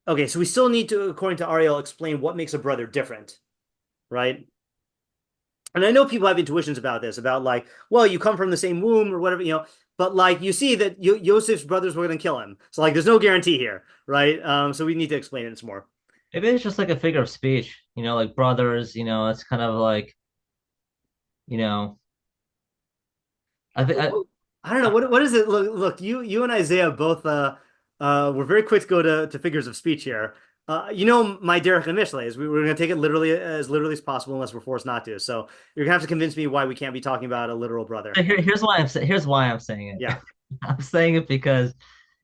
Okay, so we still need to, according to Ariel, explain what makes a brother different, right? And I know people have intuitions about this, about like, well, you come from the same womb or whatever, but like you see that Yosef's brothers were going to kill him. So like there's no guarantee here, right? So we need to explain it some more.
Maybe it's just like a figure of speech, like brothers, it's kind of like, I think
I don't know what is it. Look, you and Isaiah both were very quick to go to figures of speech here. My derech and Mishlei is we're going to take it literally as possible unless we're forced not to. So you're going to have to convince me wwhy we can't be talking about a literal brother.
here's why I'm saying it.
Yeah.
I'm saying it because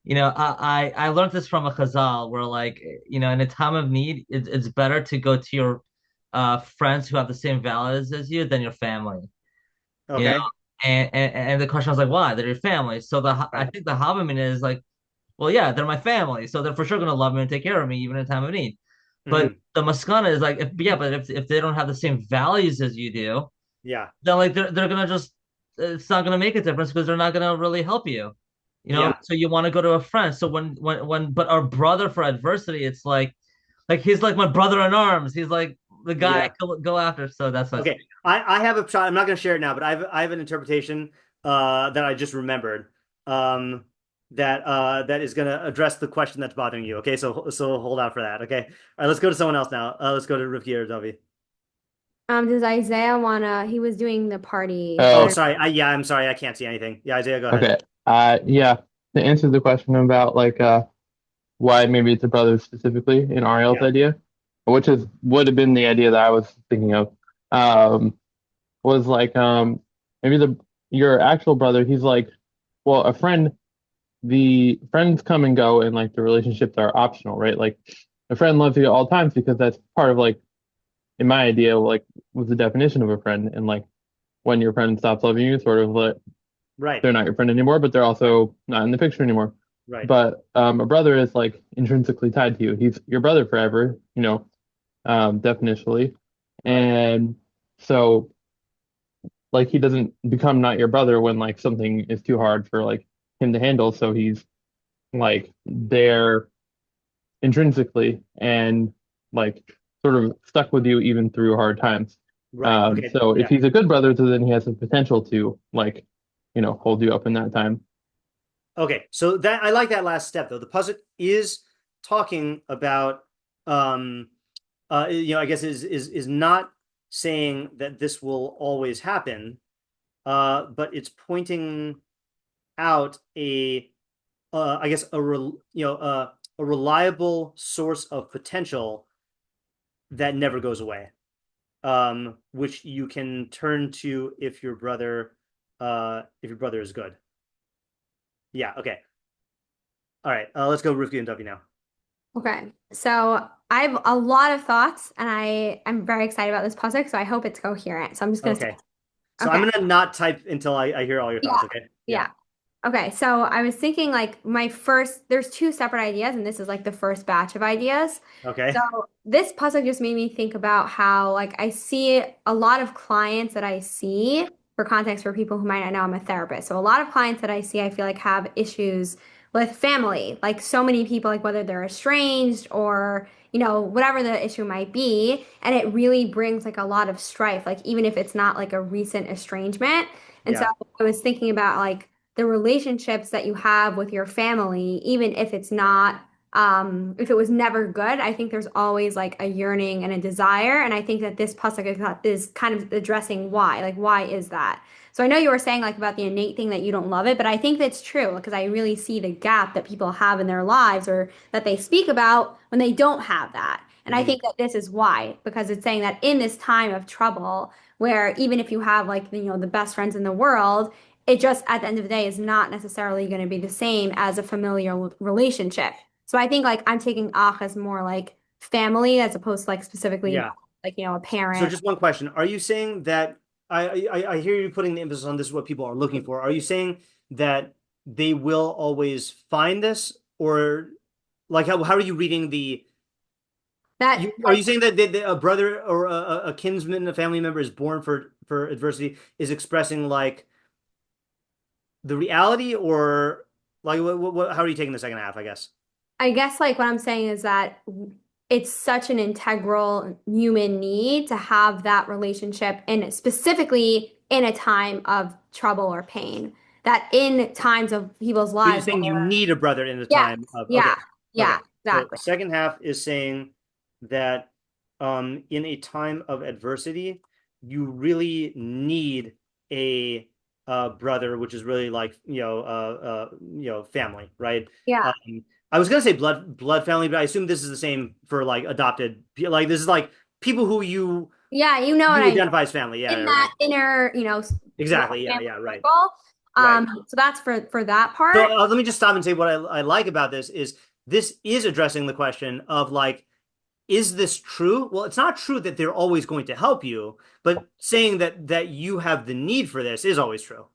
I learned this from a Chazal where like in a time of need it's better to go to your friends who have the same values as you than your family.
Okay.
And the question was like, why? They're your family. So I think the Havamin is like, well, yeah, they're my family, so they're for sure gonna love me and take care of me even in time of need. But the maskana is like, if they don't have the same values as you do,
yeah,
then like they're gonna just it's not gonna make a difference because they're not gonna really help you. So you want to go to a friend. So but our brother for adversity, it's like he's like my brother in arms. He's like the guy I go after. So that's
okay. I have a shot. I'm not going to share it now, but I have an interpretation that I just remembered that is going to address the question that's bothering you. Okay, so hold out for that. Okay, all right. Let's go to someone else now. Let's go to Rivki or Davi.
Does Isaiah wanna? He was doing the party.
Oh, sorry. I'm sorry. I can't see anything. Yeah, Isaiah, go ahead.
Okay. Yeah. To answer the question about like why maybe it's a brother specifically in Ariel's idea, which would have been the idea that I was thinking of, was like maybe your actual brother, he's like, well, a friend, the friends come and go and like the relationships are optional, right? Like a friend loves you at all times because that's part of like, in my idea, like was the definition of a friend. And like when your friend stops loving you, sort of like they're not your friend anymore, but they're also not in the picture anymore.
Right.
But a brother is like intrinsically tied to you. He's your brother forever, definitionally. And so like he doesn't become not your brother when like something is too hard for like him to handle. So he's like there intrinsically and like sort of stuck with you even through hard times.
Right.
So if he's a good brother, so then he has the potential to like, hold you up in that time.
Okay, so that I like that last step though. The pasuk is talking about I guess is not saying that this will always happen, but it's pointing out a reliable source of potential that never goes away, which you can turn to if your brother is good. Yeah, okay. All right, let's go Rivki and Duffy now.
Okay, so I have a lot of thoughts, and I'm very excited about this pasuk, so I hope it's coherent. So I'm just going to
So I'm going to not type until I hear all your thoughts, okay?
Yeah. Okay, so I was thinking like there's two separate ideas, and this is like the first batch of ideas.
Okay.
So this pasuk just made me think about how like I see a lot of clients that I see, for context for people who might not know, I'm a therapist. So a lot of clients that I see, I feel like have issues with family, like so many people, like whether they're estranged or, whatever the issue might be. And it really brings like a lot of strife, like even if it's not like a recent estrangement. And so I was thinking about like the relationships that you have with your family, even if it's not if it was never good, I think there's always like a yearning and a desire. And I think that this pasuk is kind of addressing why. Like, why is that? So I know you were saying like about the innate thing that you don't love it, but I think that's true because I really see the gap that people have in their lives or that they speak about when they don't have that. And I think that this is why, because it's saying that in this time of trouble, where even if you have like, the best friends in the world, it just at the end of the day is not necessarily going to be the same as a familial relationship. So I think like I'm taking ach as more like family as opposed to like specifically
Yeah.
like, a
So
parent.
just one question. Are you saying that I hear you putting the emphasis on this is what people are looking for. Are you saying that they will always find this, or like how are you reading the
That
are you saying that a brother or a kinsman, a family member is born for adversity is expressing like the reality, or like how are you taking the second half, I guess?
I guess like what I'm saying is that it's such an integral human need to have that relationship and specifically in a time of trouble or pain. That in times of people's
So you're
lives
saying you
where
need a brother in the
yeah,
time of
yeah,
okay.
yeah,
So
exactly.
second half is saying that in a time of adversity, you really need a brother, which is really like family, right?
Yeah.
I was gonna say blood family, but I assume this is the same for like adopted. Like this is like people who
Yeah, you know what
you
I mean.
identify as family. Yeah,
In
right.
that inner,
Exactly. Yeah,
family
yeah, right,
circle.
right.
So that's for that
So
part.
let me just stop and say what I like about this is addressing the question of like, is this true? Well, it's not true that they're always going to help you, but saying that you have the need for this is always true.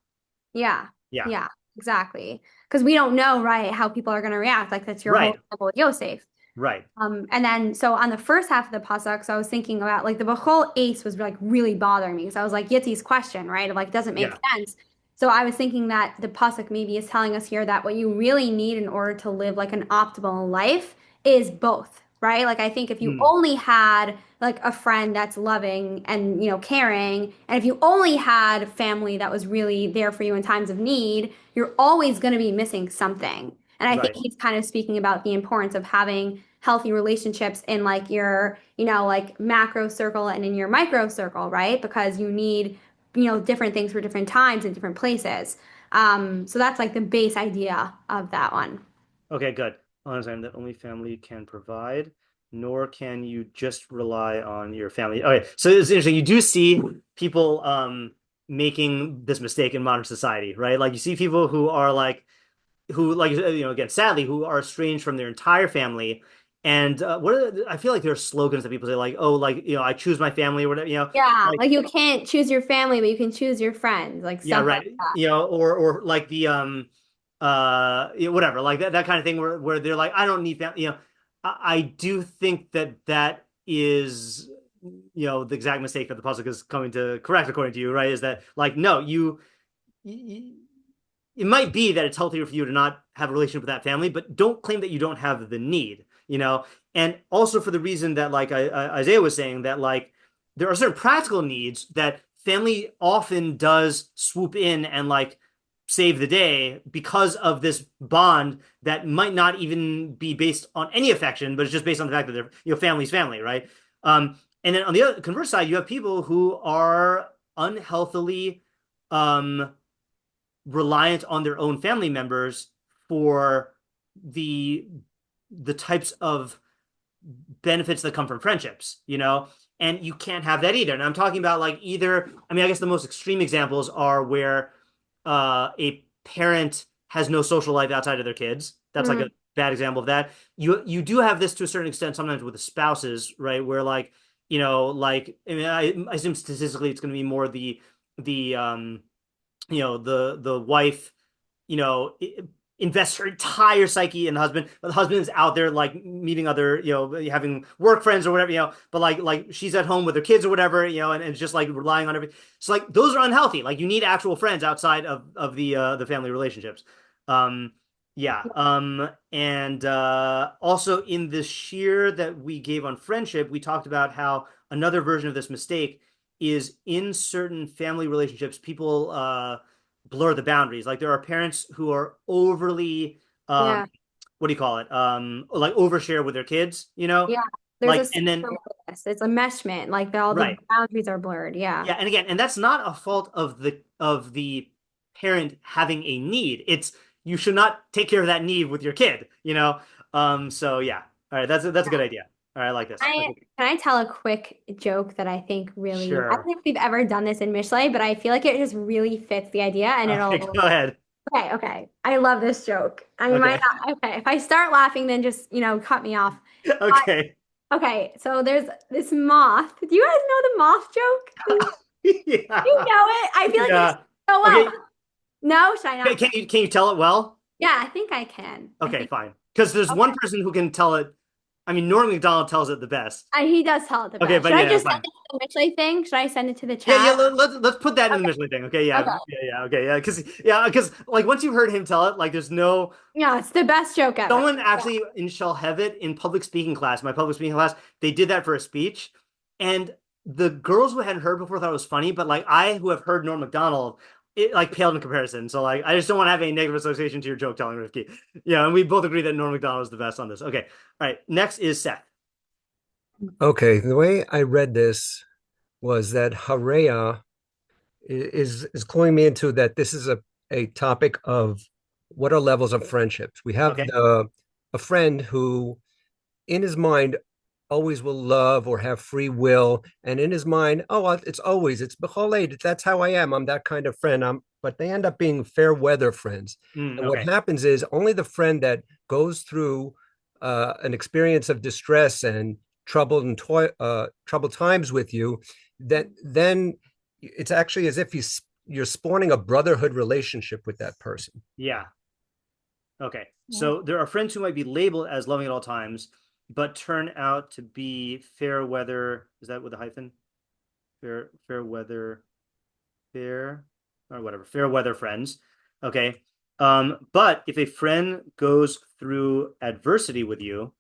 Yeah,
Yeah,
yeah, exactly. Because we don't know, right, how people are going to react. Like that's your whole
right,
example with Yosef.
right.
And then so on the first half of the pasuk, so I was thinking about like the Bechol ace was like really bothering me. So I was like Yitzi's question, right? Of like doesn't make
Yeah.
sense. So I was thinking that the pasuk maybe is telling us here that what you really need in order to live like an optimal life is both, right? Like I think if you
Hmm.
only had like a friend that's loving and caring, and if you only had family that was really there for you in times of need, you're always going to be missing something. And I think
Right.
he's kind of speaking about the importance of having healthy relationships in like your, like macro circle and in your micro circle, right? Because you need, different things for different times and different places. So that's like the base idea of that one.
Okay, good. Understand that only family can provide, nor can you just rely on your family. Okay, so it's interesting. You do see people making this mistake in modern society, right? Like you see people who are like who like again sadly who are estranged from their entire family, and I feel like there are slogans that people say like, oh, like I choose my family or whatever,
Yeah,
like
like you can't choose your family, but you can choose your friends, like
yeah,
stuff like
right, or like the whatever, like that kind of thing where they're like, I don't need family, I do think that is the exact mistake that the pasuk is coming to correct according to you, right? Is that like no, you it might be that it's healthier for you to not have a relationship with that family, but don't claim that you don't have the need. And also for the reason that like Isaiah was saying that like there are certain practical needs that family often does swoop in and like save the day because of this bond that might not even be based on any affection, but it's just based on the fact that they're family's family, right? And then on the other converse side, you have people who are unhealthily um reliant on their own family members for the the types of benefits that come from friendships. And you can't have that either. And I'm talking about like either, I mean, I guess the most extreme examples are where a parent has no social life outside of their kids. That's like
that.
a bad example of that. You do have this to a certain extent sometimes with the spouses, right? Where like, like I mean, I assume statistically it's going to be more the the wife, you know, invests her entire psyche in the husband, but the husband is out there like meeting other, having work friends or whatever, but like she's at home with her kids or whatever, and just like relying on everything. So like those are unhealthy. Like you need actual friends outside of the family relationships. Um, yeah. And also in the shiur that we gave on friendship, we talked about how another version of this mistake is in certain family relationships, people blur the boundaries. Like there are parents who are overly um,
Yeah.
what do you call it? Like overshare with their kids,
Yeah, there's
like,
a
and then
system for this. It's a meshment, like all the
right.
boundaries are blurred. Yeah.
Yeah, and again, and that's not a fault of the parent having a need. It's you should not take care of that need with your kid. So yeah. All right, that's a good idea. All right, I like this. Okay,
Can I tell a quick joke that I think really, I don't
sure.
think we've ever done this in Mishlei, but I feel like it just really fits the idea and
Okay,
it'll,
go ahead.
okay. I love this joke. I might
Okay.
not, okay. If I start laughing, then just, cut me off.
Okay.
Okay. So there's this moth. Do you guys know the moth joke?
Yeah.
You know it? I feel like it's
Yeah.
so well.
Okay.
No, should I
Okay,
not?
can you tell it well?
Yeah, I think I can.
Okay, fine. Because there's
Okay.
one person who can tell it. I mean, Norm Macdonald tells it the best.
He does tell it the
Okay,
best.
but
Should I
yeah,
just
fine.
send it to the Mishlei thing? Should I send it to the
Yeah,
chat?
let's put that in the
Okay.
Michelin thing. Okay, yeah,
Okay.
yeah, okay, because like once you've heard him tell it, like there's no
Yeah, it's the best joke ever.
someone actually in Shalhevet in public speaking class, my public speaking class, they did that for a speech, and the girls who hadn't heard before thought it was funny, but like I who have heard Norm Macdonald, it like paled in comparison. So like I just don't want to have any negative association to your joke telling, Rifki. Yeah, and we both agree that Norm Macdonald is the best on this. Okay, all right. Next is Seth.
Okay, the way I read this was that Hareya is calling me into that this is a topic of what are levels of friendships. We have
Okay.
a friend who in his mind always will love or have free will, and in his mind, oh, it's b'choled, that's how I am. I'm that kind of friend. But they end up being fair weather friends. And what
Okay.
happens is only the friend that goes through an experience of distress and troubled times with you, that then it's actually as if you're spawning a brotherhood relationship with that person.
Yeah. Okay. So there are friends who might be labeled as loving at all times, but turn out to be fair weather. Is that with a hyphen? Fair weather, fair or whatever. Fair weather friends. Okay. But if a friend goes through adversity with you,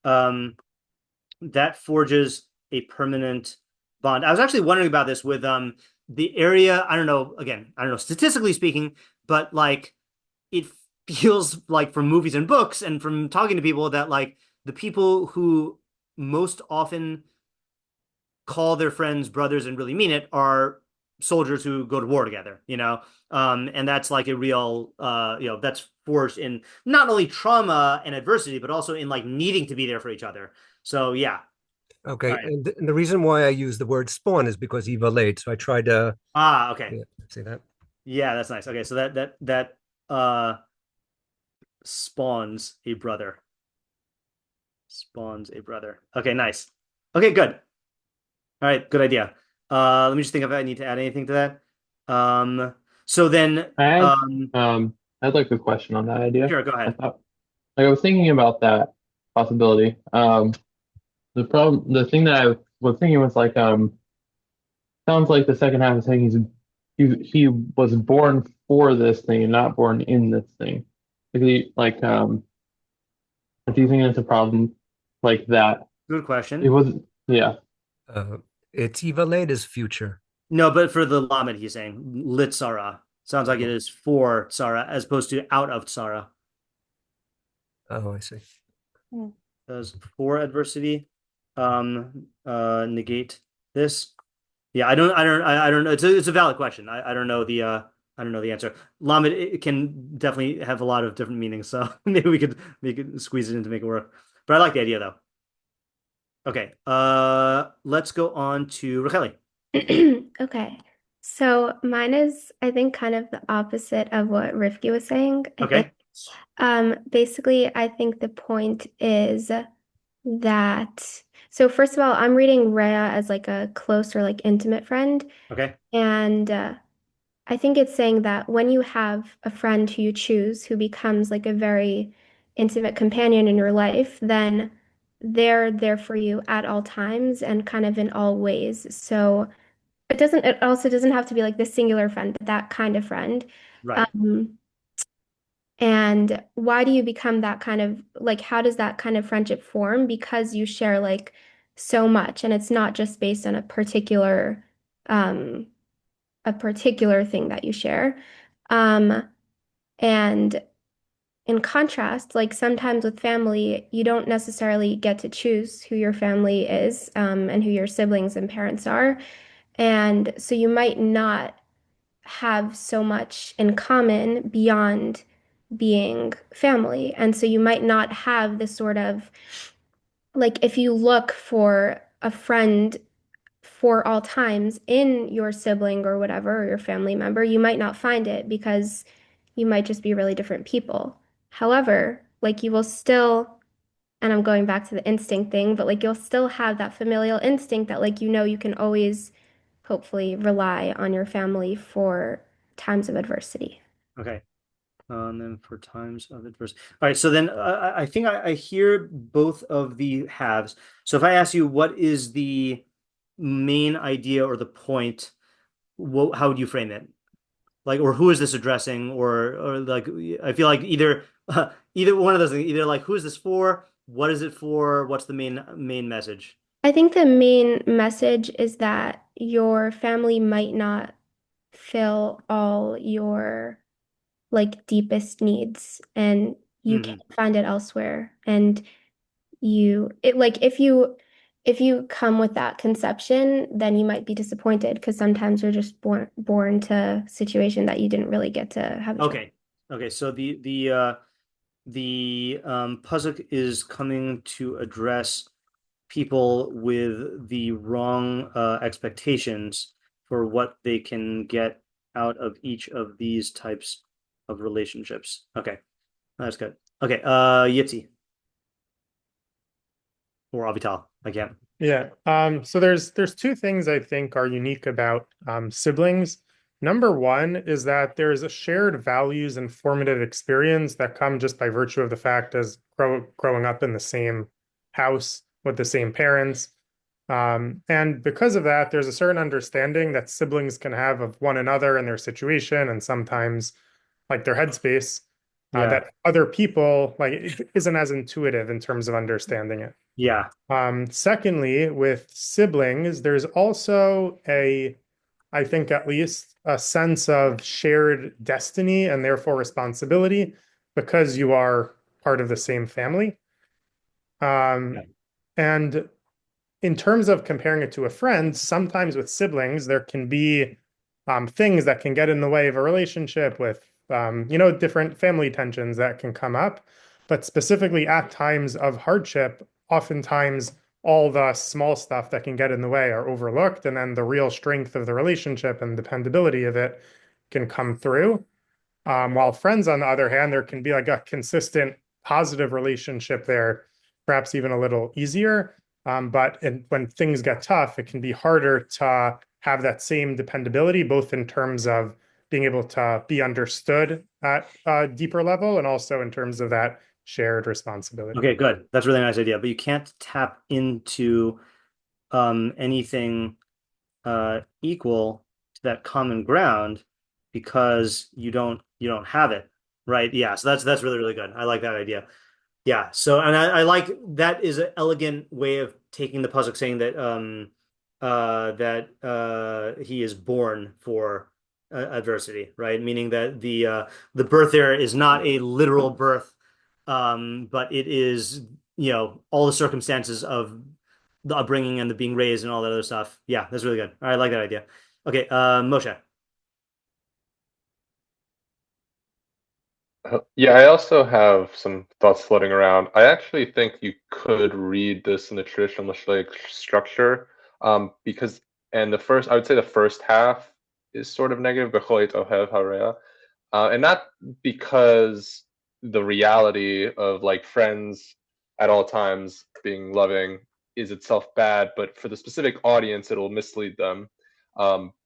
that forges a permanent bond. I was actually wondering about this with the area. I don't know. Again, I don't know statistically speaking, but like it feels like from movies and books and from talking to people that like the people who most often call their friends brothers and really mean it are soldiers who go to war together. And that's like a real that's forged in not only trauma and adversity but also in like needing to be there for each other. So yeah.
Okay,
All right.
and the reason why I use the word spawn is because Eva late, so I tried to
Okay.
say that.
Yeah, that's nice. Okay, so that uh spawns a brother. Spawns a brother. Okay, nice. Okay, good. All right, good idea. Let me just think if I need to add anything to that. So then,
I had I had like a question on that idea.
sure, go
I
ahead.
thought like I was thinking about that possibility. The thing that I was thinking was like sounds like the second half is saying he was born for this thing and not born in this thing. Is he like do you think that's a problem like that?
Good
It
question.
wasn't, yeah.
It's Eva Late's future.
No, but for the Lamed, he's saying lit Sarah. Sounds like it is for Sarah as opposed to out of Sarah.
Oh, I see.
Does for adversity negate this? Yeah, I don't know. It's a valid question. I don't know the answer. Lamed it can definitely have a lot of different meanings, so maybe we could squeeze it in to make it work. But I like the idea though. Okay, let's go on to Racheli.
Okay. So mine is, I think, kind of the opposite of what Rifki was saying. I think,
Okay.
basically, I think the point is that, so first of all, I'm reading Rhea as like a close or like intimate friend.
Okay.
And I think it's saying that when you have a friend who you choose who becomes like a very intimate companion in your life, then they're there for you at all times and kind of in all ways. So it also doesn't have to be like the singular friend, but that kind of friend.
Right.
And why do you become that kind of like, how does that kind of friendship form? Because you share like so much, and it's not just based on a particular thing that you share. And in contrast, like sometimes with family, you don't necessarily get to choose who your family is, and who your siblings and parents are. And so you might not have so much in common beyond being family. And so you might not have this sort of, like, if you look for a friend for all times in your sibling or whatever, or your family member, you might not find it because you might just be really different people. However, like you will still, and I'm going back to the instinct thing, but like you'll still have that familial instinct that, like, you can always hopefully rely on your family for times of adversity.
Okay. And then for times of adversity. All right. So then I think I hear both of the halves. So if I ask you what is the main idea or the point, how would you frame it? Like, or who is this addressing? Or like, I feel like either one of those things, either like, who is this for? What is it for? What's the main message?
I think the main message is that your family might not fill all your like deepest needs, and you
Mhm.
can't find it elsewhere. And if you come with that conception, then you might be disappointed because sometimes you're just born to a situation that you didn't really get to have a choice.
Okay. So the pasuk is coming to address people with the wrong expectations for what they can get out of each of these types of relationships. Okay, that's good. Okay, Yitzi or Avital again.
Yeah. So there's two things I think are unique about siblings. Number one is that there's a shared values and formative experience that come just by virtue of the fact as growing up in the same house with the same parents. And because of that, there's a certain understanding that siblings can have of one another and their situation, and sometimes like their headspace,
Yeah.
that other people like it isn't as intuitive in terms of understanding it.
Yeah.
Secondly, with siblings, there's also I think at least, a sense of shared destiny and therefore responsibility because you are part of the same family.
Yeah.
And in terms of comparing it to a friend, sometimes with siblings, there can be things that can get in the way of a relationship with, different family tensions that can come up. But specifically at times of hardship, oftentimes all the small stuff that can get in the way are overlooked, and then the real strength of the relationship and dependability of it can come through. While friends, on the other hand, there can be like a consistent positive relationship there, perhaps even a little easier. When things get tough, it can be harder to have that same dependability, both in terms of being able to be understood at a deeper level and also in terms of that shared responsibility.
Okay, good. That's a really nice idea. But you can't tap into anything equal to that common ground because you don't have it, right? Yeah. So that's really, really good. I like that idea. Yeah. So, and I like that is an elegant way of taking the pasuk saying that he is born for adversity, right? Meaning that the birth there is not a literal birth, but it is, all the circumstances of the upbringing and the being raised and all that other stuff. Yeah, that's really good. I like that idea. Okay, Moshe.
Yeah, I also have some thoughts floating around. I actually think you could read this in the traditional Mishlei structure, because, I would say the first half is sort of negative, b'cholit ohev hareah, and not because the reality of like friends at all times being loving is itself bad, but for the specific audience, it'll mislead them,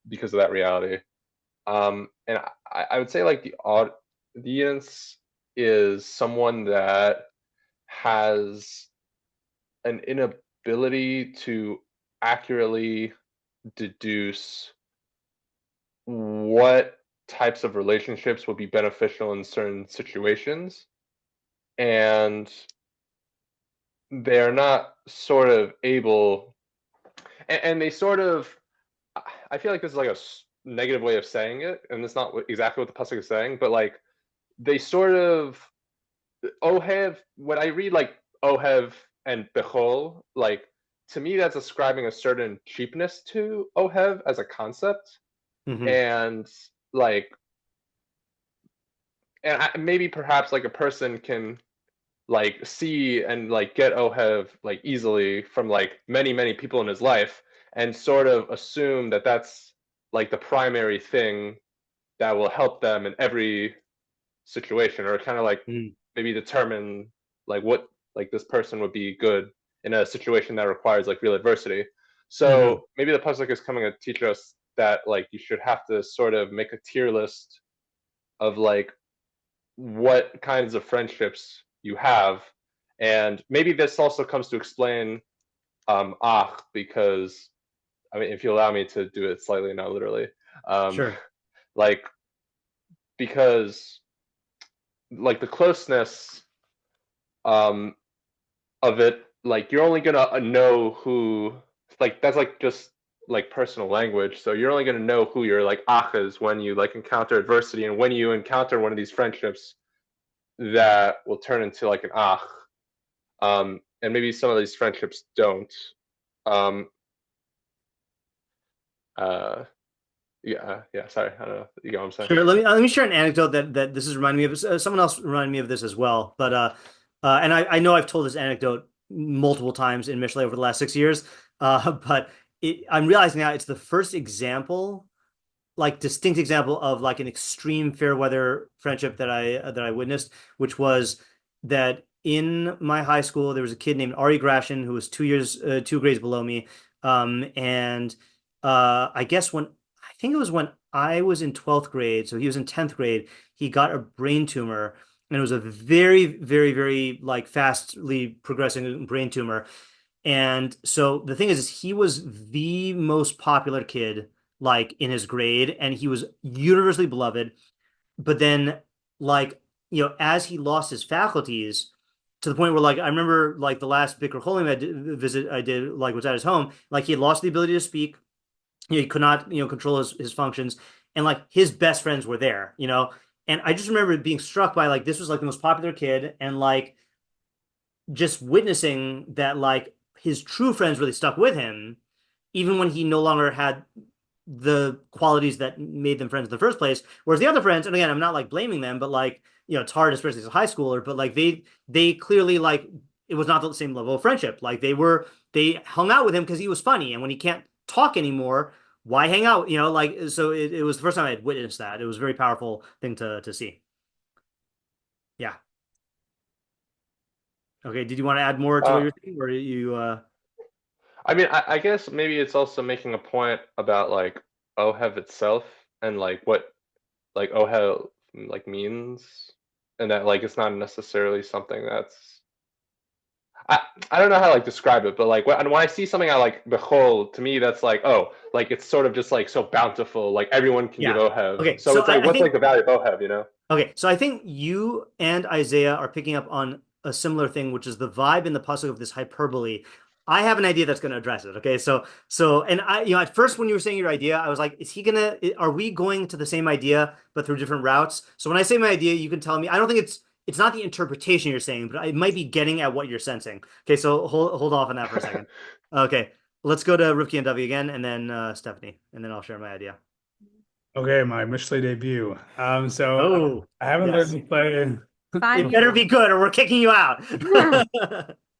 because of that reality. And I would say like the audience is someone that has an inability to accurately deduce what types of relationships will be beneficial in certain situations, and they're not sort of able, and they sort of, I feel like this is like a negative way of saying it, and it's not exactly what the pasuk is saying, but like they sort of Ohev, when I read like Ohev and Bechol, like to me that's ascribing a certain cheapness to Ohev as a concept. And like maybe perhaps like a person can like see and like get Ohev like easily from like many people in his life and sort of assume that that's like the primary thing that will help them in every situation, or kind of like maybe determine like what like this person would be good in a situation that requires like real adversity. So maybe the pasuk is coming to teach us that like you should have to sort of make a tier list of like what kinds of friendships you have, and maybe this also comes to explain ach, because I mean, if you allow me to do it slightly, not literally,
Sure.
like because like the closeness of it, like you're only gonna know who, like that's like just like personal language, so you're only gonna know who your like ach is when you like encounter adversity, and when you encounter one of these friendships that will turn into like an ach. And maybe some of these friendships don't. Um, yeah. Sorry, I don't know. You know what I'm saying?
Sure. Let me share an anecdote that this is reminding me of. Someone else reminded me of this as well. But and I know I've told this anecdote multiple times in Mishlei over the last 6 years. But I'm realizing now it's the first example, like distinct example of like an extreme fair weather friendship that I witnessed, which was that in my high school there was a kid named Ari Grashin who was 2 grades below me, and I guess I think it was when I was in 12th grade, so he was in 10th grade, he got a brain tumor, and it was a very, very, very like fastly progressing brain tumor. And so the thing is he was the most popular kid like in his grade, and he was universally beloved. But then, like, as he lost his faculties to the point where, like, I remember, like, the last Bikkur Cholim visit I did, like, was at his home. Like, he had lost the ability to speak. He could not, control his functions. And, like, his best friends were there. And I just remember being struck by, like, this was, like, the most popular kid. And, like, just witnessing that, like, his true friends really stuck with him, even when he no longer had the qualities that made them friends in the first place. Whereas the other friends, and again, I'm not like blaming them, but like, it's hard, especially as a high schooler, but like they clearly like it was not the same level of friendship. Like they hung out with him because he was funny. And when he can't talk anymore, why hang out? Like so it was the first time I had witnessed that. It was a very powerful thing to see. Yeah. Okay, did you want to add more to what you're saying, or you
I mean, I guess maybe it's also making a point about like Ohev itself and like what like Ohev like means, and that like it's not necessarily something that's I don't know how to like describe it, but like when I see something I like Bechol, to me that's like, oh, like it's sort of just like so bountiful, like everyone can give Ohev.
Okay,
so it's like
I
what's
think,
like the value of Ohev?
Okay, so I think you and Isaiah are picking up on a similar thing, which is the vibe in the pasuk of this hyperbole. I have an idea that's going to address it. Okay, and I, at first when you were saying your idea, I was like, are we going to the same idea but through different routes? So when I say my idea, you can tell me. I don't think it's not the interpretation you're saying, but it might be getting at what you're sensing. Okay, so hold off on that for a second. Okay, let's go to Rivki and Davi again, and then Stephanie, and then I'll share my idea.
Okay, my Mishlei debut.
Oh,
I haven't
yes.
learned to play.
It better be good, or we're kicking you out.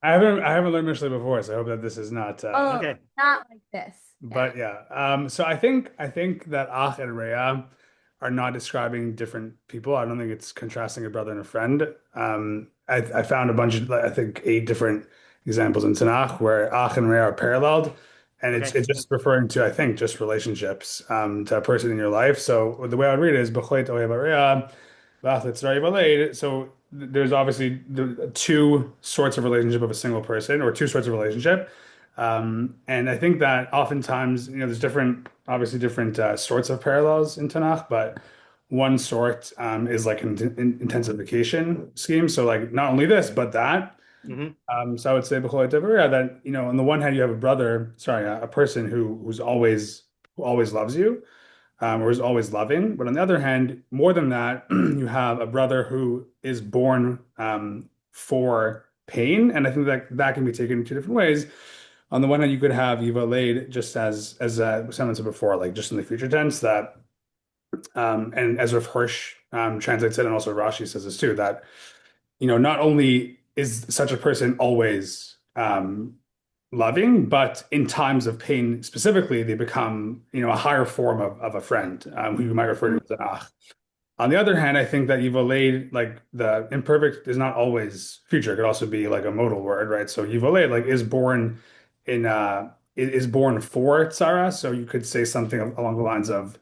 I haven't learned Mishlei before, so I hope that this is not
okay.
Not like this.
But yeah, so I think that Ach and Reah are not describing different people. I don't think it's contrasting a brother and a friend. I found a bunch of, I think, 8 different examples in Tanakh where Ach and Reah are paralleled, and it's just referring to, I think, just relationships to a person in your life. So the way I would read it is B'choit Ohev Reah, V'ach Litzrayim Aleid. So there's obviously the 2 sorts of relationship of a single person, or 2 sorts of relationship. And I think that oftentimes, there's obviously different sorts of parallels in Tanakh, but one sort is like an intensification scheme. So like not only this, but that. So I would say B'chol Tevareh, that, on the one hand, you have a person who always loves you. or is always loving. But on the other hand, more than that, you have a brother who is born for pain, and I think that that can be taken in two different ways. On the one hand, you could have Yivaled just as someone said before, like just in the future tense that, and as Rav Hirsch translates it, and also Rashi says this too, that not only is such a person always loving, but in times of pain specifically, they become, a higher form of a friend who you might refer to as an ach. On the other hand, I think that yivaled, like the imperfect, is not always future. It could also be like a modal word, right? So yivaled, like is born in is born for tzara. So you could say something along the lines of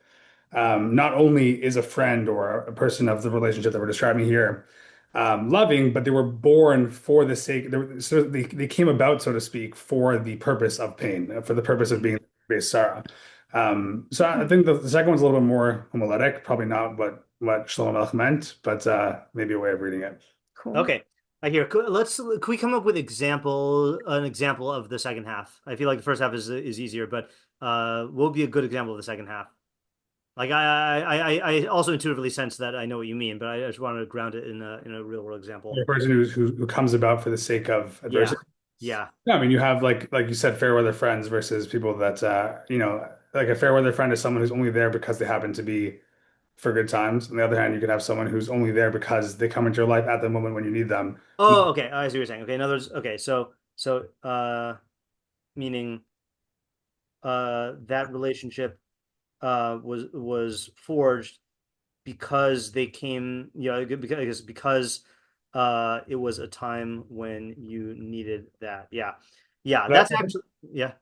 not only is a friend or a person of the relationship that we're describing here loving, but they were born for the sake, so they came about, so to speak, for the purpose of pain, for the purpose of being based Sarah. So I think the second one's a little bit more homiletic, probably not what Shlomo Melech meant, but maybe a way of reading it.
Cool.
Okay. I hear. Can we come up with an example of the second half? I feel like the first half is easier, but what would be a good example of the second half? Like I also intuitively sense that I know what you mean, but I just wanted to ground it in a real world example.
A person who comes about for the sake of adversity.
Yeah.
Yeah, I mean, you have like you said, fair weather friends versus people that like a fair weather friend is someone who's only there because they happen to be for good times. On the other hand, you could have someone who's only there because they come into your life at the moment when you need them.
Oh, okay. I see what you're saying. Okay, in other words, okay, so meaning that relationship was forged because they came, because it was a time when you needed that. Yeah. That's actually, yeah.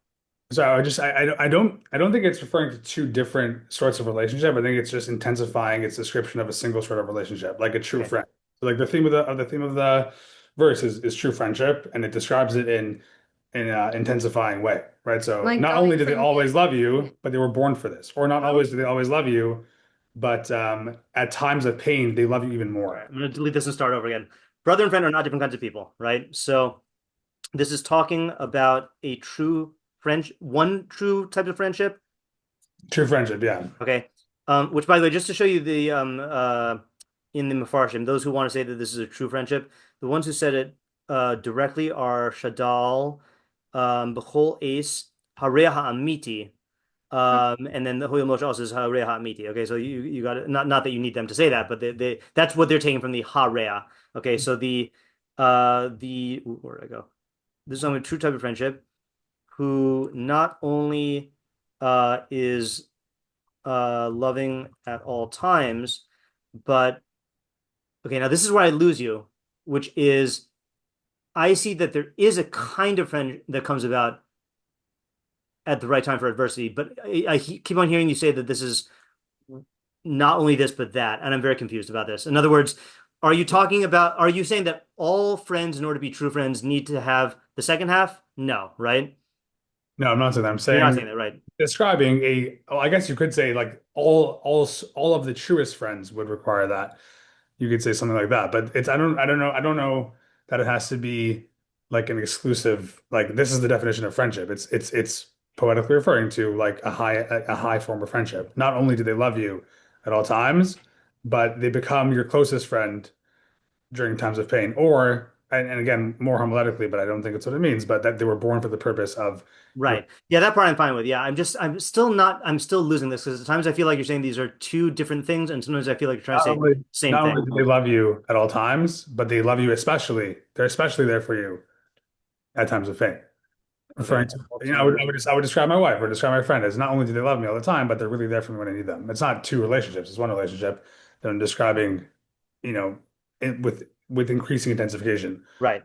So I don't think it's referring to two different sorts of relationship. I think it's just intensifying its description of a single sort of relationship, like a true friend. So like the theme of the verse is true friendship, and it describes it in intensifying way, right? So
Like
not only do they always love you, but they were born for this, or not always do they always love you, but at times of pain they love you even more.
I'm going to delete this and start over again. Brother and friend are not different kinds of people, right? So this is talking about a true friendship, one true type of friendship.
True friendship, yeah.
Okay. Which, by the way, just to show you the in the meforshim, those who want to say that this is a true friendship, the ones who said it directly are Shadal, Bechol Ace, Hareha Amiti, and then the Hoyel Moshe also says Hareha Amiti. Okay, so you got it. Not that you need them to say that, but they that's what they're taking from the Hareha. Okay, so the where did I go? This is a true type of friendship who not only is loving at all times, but okay, now this is where I lose you, which is I see that there is a kind of friend that comes about at the right time for adversity, but I keep on hearing you say that this is not only this, but that, and I'm very confused about this. In other words, are you saying that all friends, in order to be true friends, need to have the second half? No, right?
No, I'm not saying that. I'm saying
You're not saying that, right?
Describing I guess you could say like all of the truest friends would require that. You could say something like that, but I don't know that it has to be like an exclusive, like this is the definition of friendship. It's poetically referring to like a high form of friendship. Not only do they love you at all times, but they become your closest friend during times of pain, or and again more homiletically, but I don't think it's what it means, but that they were born for the purpose of
Right. Yeah, that part I'm fine with. Yeah, I'm still losing this because at times I feel like you're saying these are two different things, and sometimes I feel like you're trying to say same
not
thing.
only do they love you at all times, but they love you especially. They're especially there for you at times of pain. Referring to, I would describe my wife or describe my friend as not only do they love me all the time, but they're really there for me when I need them. It's not two relationships; it's one relationship that I'm describing, with increasing intensification.
Right.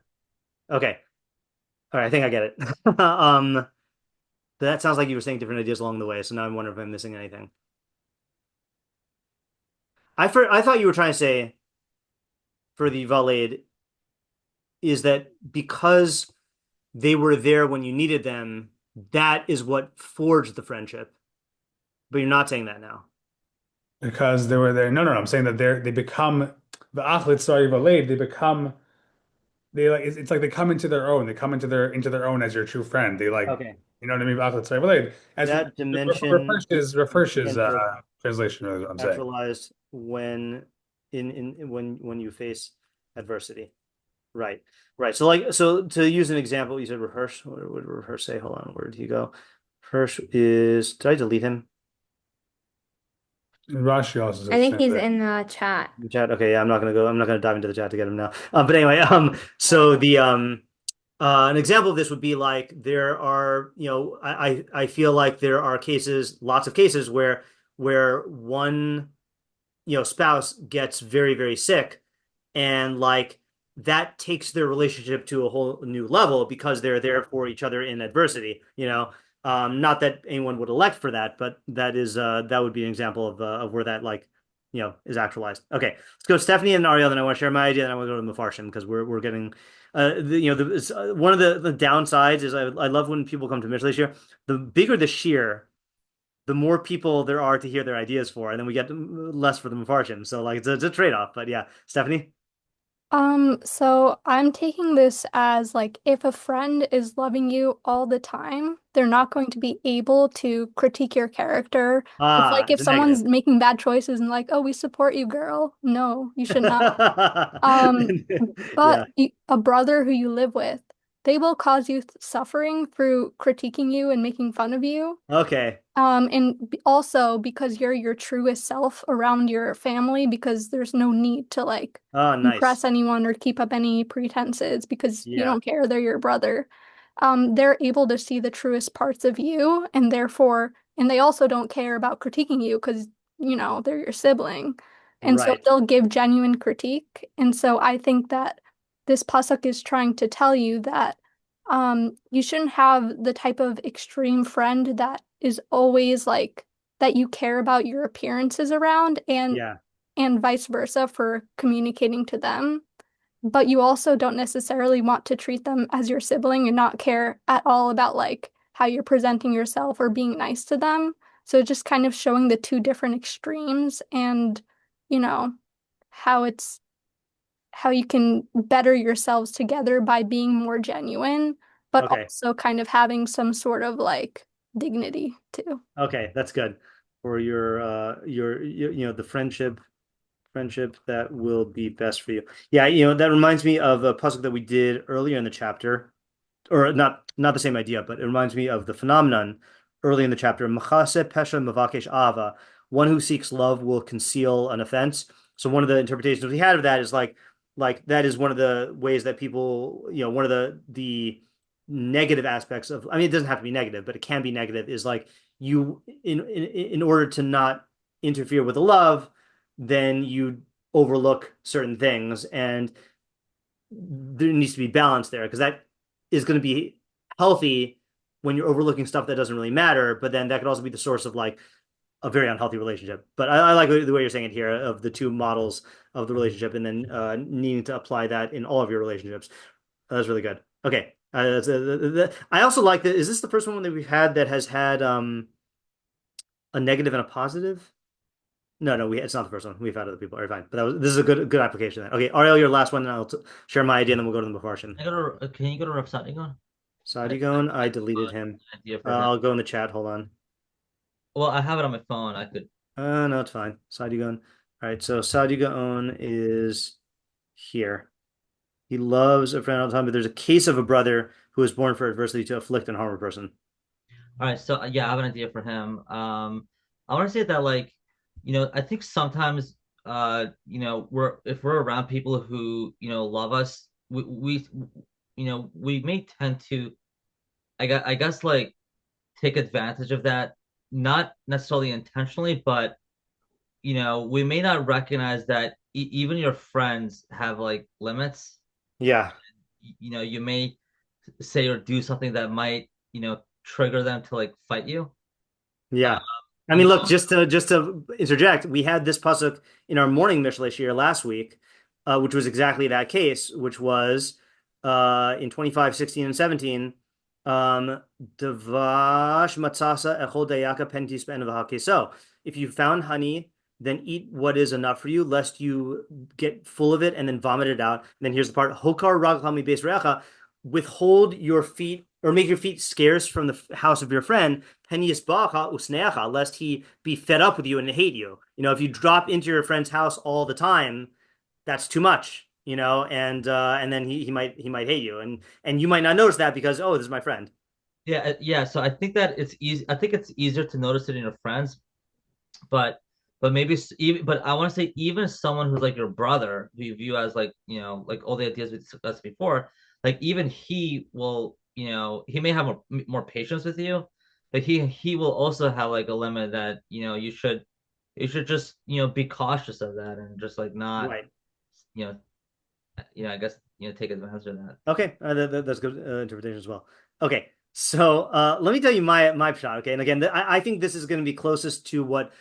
Okay. All right. I think I get it. That sounds like you were saying different ideas along the way, so now I'm wondering if I'm missing anything. I thought you were trying to say for the Valid is that because they were there when you needed them, that is what forged the friendship. But you're not saying that now.
Because they were there. No, I'm saying that they become the achlit sorry valid. They like it's like they come into their own. They come into their own as your true friend. They like
Okay.
You know what I mean? V'achal tzarei v'leid. As
That dimension
Refersh's translation, I'm saying.
actualized when when you face adversity. Right. So to use an example, you said rehearse. What would rehearse say? Hold on, where did he go? Hirsch is, did I delete him?
Rashi also says
I think
the same
he's
thing.
in the chat.
Chat. Okay, yeah, I'm not gonna dive into the chat to get him now. But anyway, so the an example of this would be like there are, I feel like there are cases, lots of cases where one, spouse gets very, very sick, and like that takes their relationship to a whole new level because they're there for each other in adversity, not that anyone would elect for that, but that would be an example of where that like, is actualized. Okay, let's go Stephanie and Ariel, then I want to share my idea, and I want to go to meforshim because we're getting one of the downsides is I love when people come to Mishlei shiur. The bigger the shiur, the more people there are to hear their ideas for, and then we get less for the meforshim. So like it's a trade-off. But yeah, Stephanie.
So I'm taking this as like if a friend is loving you all the time, they're not going to be able to critique your character. It's like if
The
someone's
negative.
making bad choices and like, oh, we support you, girl. No, you should not. But a brother who you live with, they will cause you suffering through critiquing you and making fun of you.
Okay.
And also because you're your truest self around your family, because there's no need to like impress anyone or keep up any pretenses because you don't care, they're your brother. They're able to see the truest parts of you, and therefore, and they also don't care about critiquing you because, they're your sibling. And so they'll give genuine critique. And so I think that this pasuk is trying to tell you that you shouldn't have the type of extreme friend that is always like that you care about your appearances around and vice versa for communicating to them. But you also don't necessarily want to treat them as your sibling and not care at all about like how you're presenting yourself or being nice to them. So just kind of showing the two different extremes and, how you can better yourselves together by being more genuine, but also kind of having some sort of like dignity too.
Okay, that's good for your the friendship that will be best for you. Yeah, that reminds me of a pasuk that we did earlier in the chapter, or not the same idea, but it reminds me of the phenomenon early in the chapter. Machase pesha mavakesh ava. One who seeks love will conceal an offense. So one of the interpretations we had of that is like that is one of the ways that people, one of the negative aspects of, I mean, it doesn't have to be negative, but it can be negative, is like you in order to not interfere with the love, then you overlook certain things, and there needs to be balance there because that is going to be healthy when you're overlooking stuff that doesn't really matter, but then that could also be the source of like a very unhealthy relationship. But I like the way you're saying it here of the two models of the relationship, and then needing to apply that in all of your relationships. That's really good. Okay. I also like that. Is this the first one that we've had that has had a negative and a positive? No, it's not the first one. We've had other people. All right, fine. But this is a good application. Okay, Ariel, your last one, and I'll share my idea, and then we'll go to the meforshim.
Can you go to Rav Sadigon?
Sadigon, I deleted him. I'll go in the chat. Hold on.
Well, I have it on my phone. I could.
No, it's fine. Sadigon. All right, so Sadigon is here. He loves a friend all the time, but there's a case of a brother who is born for adversity to afflict and harm a person.
All right, so yeah, I have an idea for him. I want to say that like, I think sometimes if we're around people who, love us, we may tend to I guess like take advantage of that, not necessarily intentionally, but we may not recognize that even your friends have like limits.
Yeah.
You may say or do something that might, trigger them to like fight you.
Yeah. I mean, look, just to interject, we had this pasuk in our morning Mishlei shiur last week, which was exactly that case, which was in 25, 16, and 17. Devash matzasa echol dayaka pentis ben v'hakeso. If you found honey, then eat what is enough for you, lest you get full of it and then vomit it out. And then here's the part: hokar raglami beis recha. Withhold your feet or make your feet scarce from the house of your friend, lest he be fed up with you and hate you. If you drop into your friend's house all the time, that's too much, and then he might hate you, and you might not notice that because, oh, this is my friend.
Yeah. So I think that it's easy. I think it's easier to notice it in your friends, but maybe even, but I want to say even someone who's like your brother, who you view as like, like all the ideas we discussed before, like even he will, he may have more patience with you, but he will also have like a limit that, you should just, be cautious of that and just like not,
right.
I guess, take advantage of that.
Okay, that's good interpretation as well. Okay, so let me tell you my shot. Okay, and again, I think this is going to be closest to what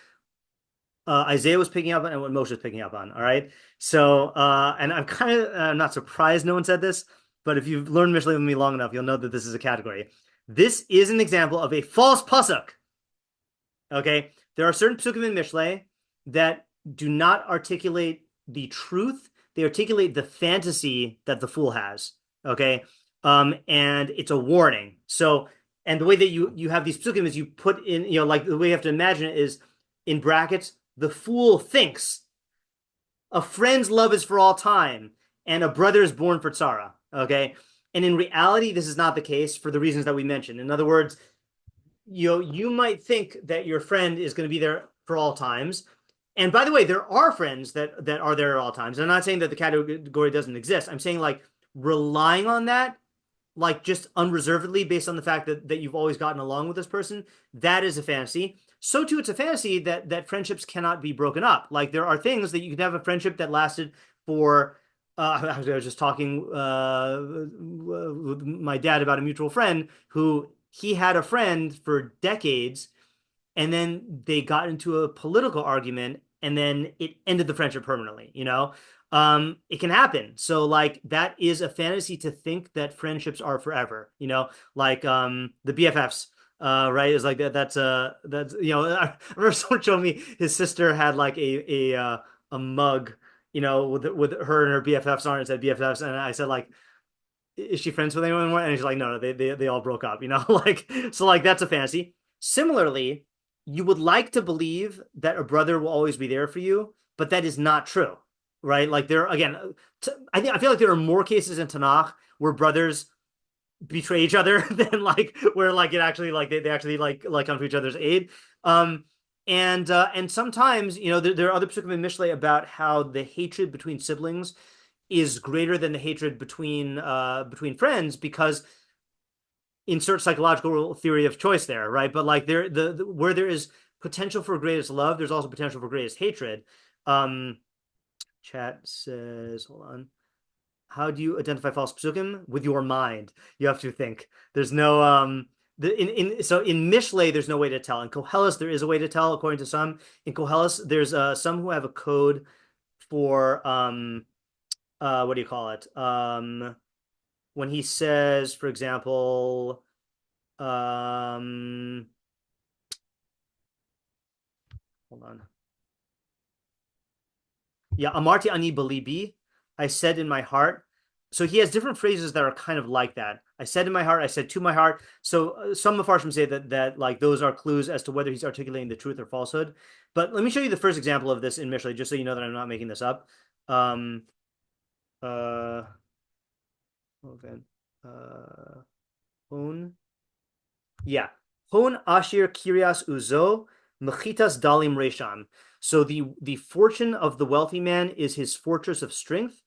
Isaiah was picking up on and what Moshe was picking up on. All right, so and I'm kind of not surprised no one said this, but if you've learned Mishlei with me long enough, you'll know that this is a category. This is an example of a false pasuk. Okay, there are certain pasukim in Mishlei that do not articulate the truth. They articulate the fantasy that the fool has. Okay, and it's a warning. So, and the way that you have these pasukim is you put in, like the way you have to imagine it is in brackets. The fool thinks a friend's love is for all time, and a brother is born for tzara. Okay, and in reality, this is not the case for the reasons that we mentioned. In other words, you might think that your friend is going to be there for all times. And by the way, there are friends that are there at all times. I'm not saying that the category doesn't exist. I'm saying like relying on that, like just unreservedly based on the fact that you've always gotten along with this person, that is a fantasy. So too, it's a fantasy that friendships cannot be broken up. Like there are things that you can have a friendship that lasted for. I was just talking with my dad about a mutual friend who he had a friend for decades, and then they got into a political argument, and then it ended the friendship permanently. It can happen. So like that is a fantasy to think that friendships are forever. Like the BFFs. Right, is like that. That's I remember someone showed me his sister had like a mug, with her and her BFFs on it. It said BFFs, and I said like, is she friends with anyone anymore? And she's like, no, they all broke up. Like so like that's a fantasy. Similarly, you would like to believe that a brother will always be there for you, but that is not true, right? Like there again, I feel like there are more cases in Tanakh where brothers betray each other than like where like it actually like they actually like come to each other's aid. And sometimes there are other pasukim in Mishlei about how the hatred between siblings is greater than the hatred between friends, because insert psychological theory of choice there, right? But like where there is potential for greatest love, there's also potential for greatest hatred. Chat says, hold on. How do you identify false pasukim? With your mind. You have to think. There's no so in Mishlei there's no way to tell. In Koheles there is a way to tell according to some. In Koheles there's some who have a code for what do you call it? When he says, for example, hold on. Yeah, Amarti ani belibi. I said in my heart. So he has different phrases that are kind of like that. I said in my heart, I said to my heart. So some meforshim say that like those are clues as to whether he's articulating the truth or falsehood. But let me show you the first example of this in Mishlei, just so you know that I'm not making this up. Hon. Yeah. Hon Ashir Kiryas Uzo Mechitas Dalim Resham. So the fortune of the wealthy man is his fortress of strength,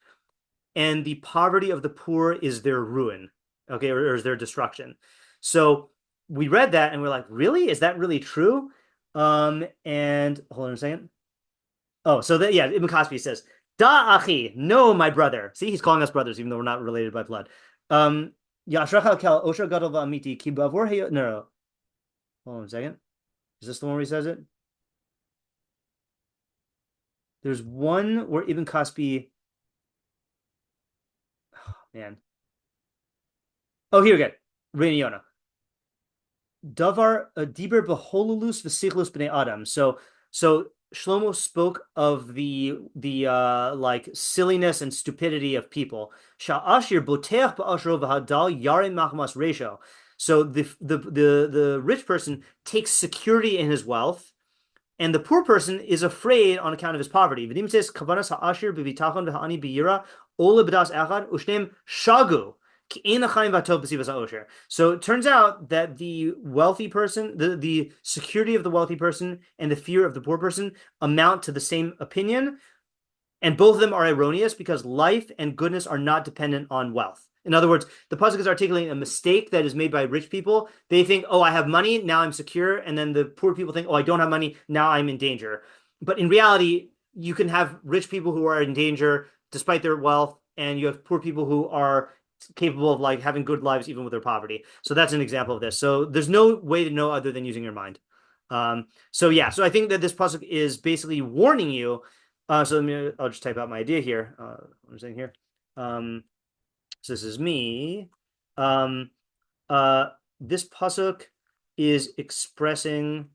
and the poverty of the poor is their ruin, okay, or is their destruction. So we read that and we're like, really? Is that really true? And hold on a second. Oh, so that, yeah, Ibn Kaspi says, Da achi, no, my brother. See, he's calling us brothers, even though we're not related by blood. Yashrach kel osher gadol v'amiti ki bavor hey. No. Hold on a second. Is this the one where he says it? There's one where Ibn Kaspi. Oh, man. Oh, here we go. Reini Yonah. Davar diber beholulus v'sichlus b'nei adam. So Shlomo spoke of the like silliness and stupidity of people. Sha'ashir boteach ba'ashro v'hadal yarim machmas resho. So the rich person takes security in his wealth, and the poor person is afraid on account of his poverty. V'dim says kavanas ha'ashir b'bitachon v'ha'ani b'yira ola b'das echad ushneim shagu. So it turns out that the wealthy person, the security of the wealthy person and the fear of the poor person amount to the same opinion, and both of them are erroneous because life and goodness are not dependent on wealth. In other words, the pasuk is articulating a mistake that is made by rich people. They think, oh, I have money, now I'm secure. And then the poor people think, oh, I don't have money, now I'm in danger. But in reality, you can have rich people who are in danger despite their wealth, and you have poor people who are capable of like having good lives even with their poverty. So that's an example of this. So there's no way to know other than using your mind. So I think that this pasuk is basically warning you. So I'll just type out my idea here. What I'm saying here. So this is me. This pasuk is expressing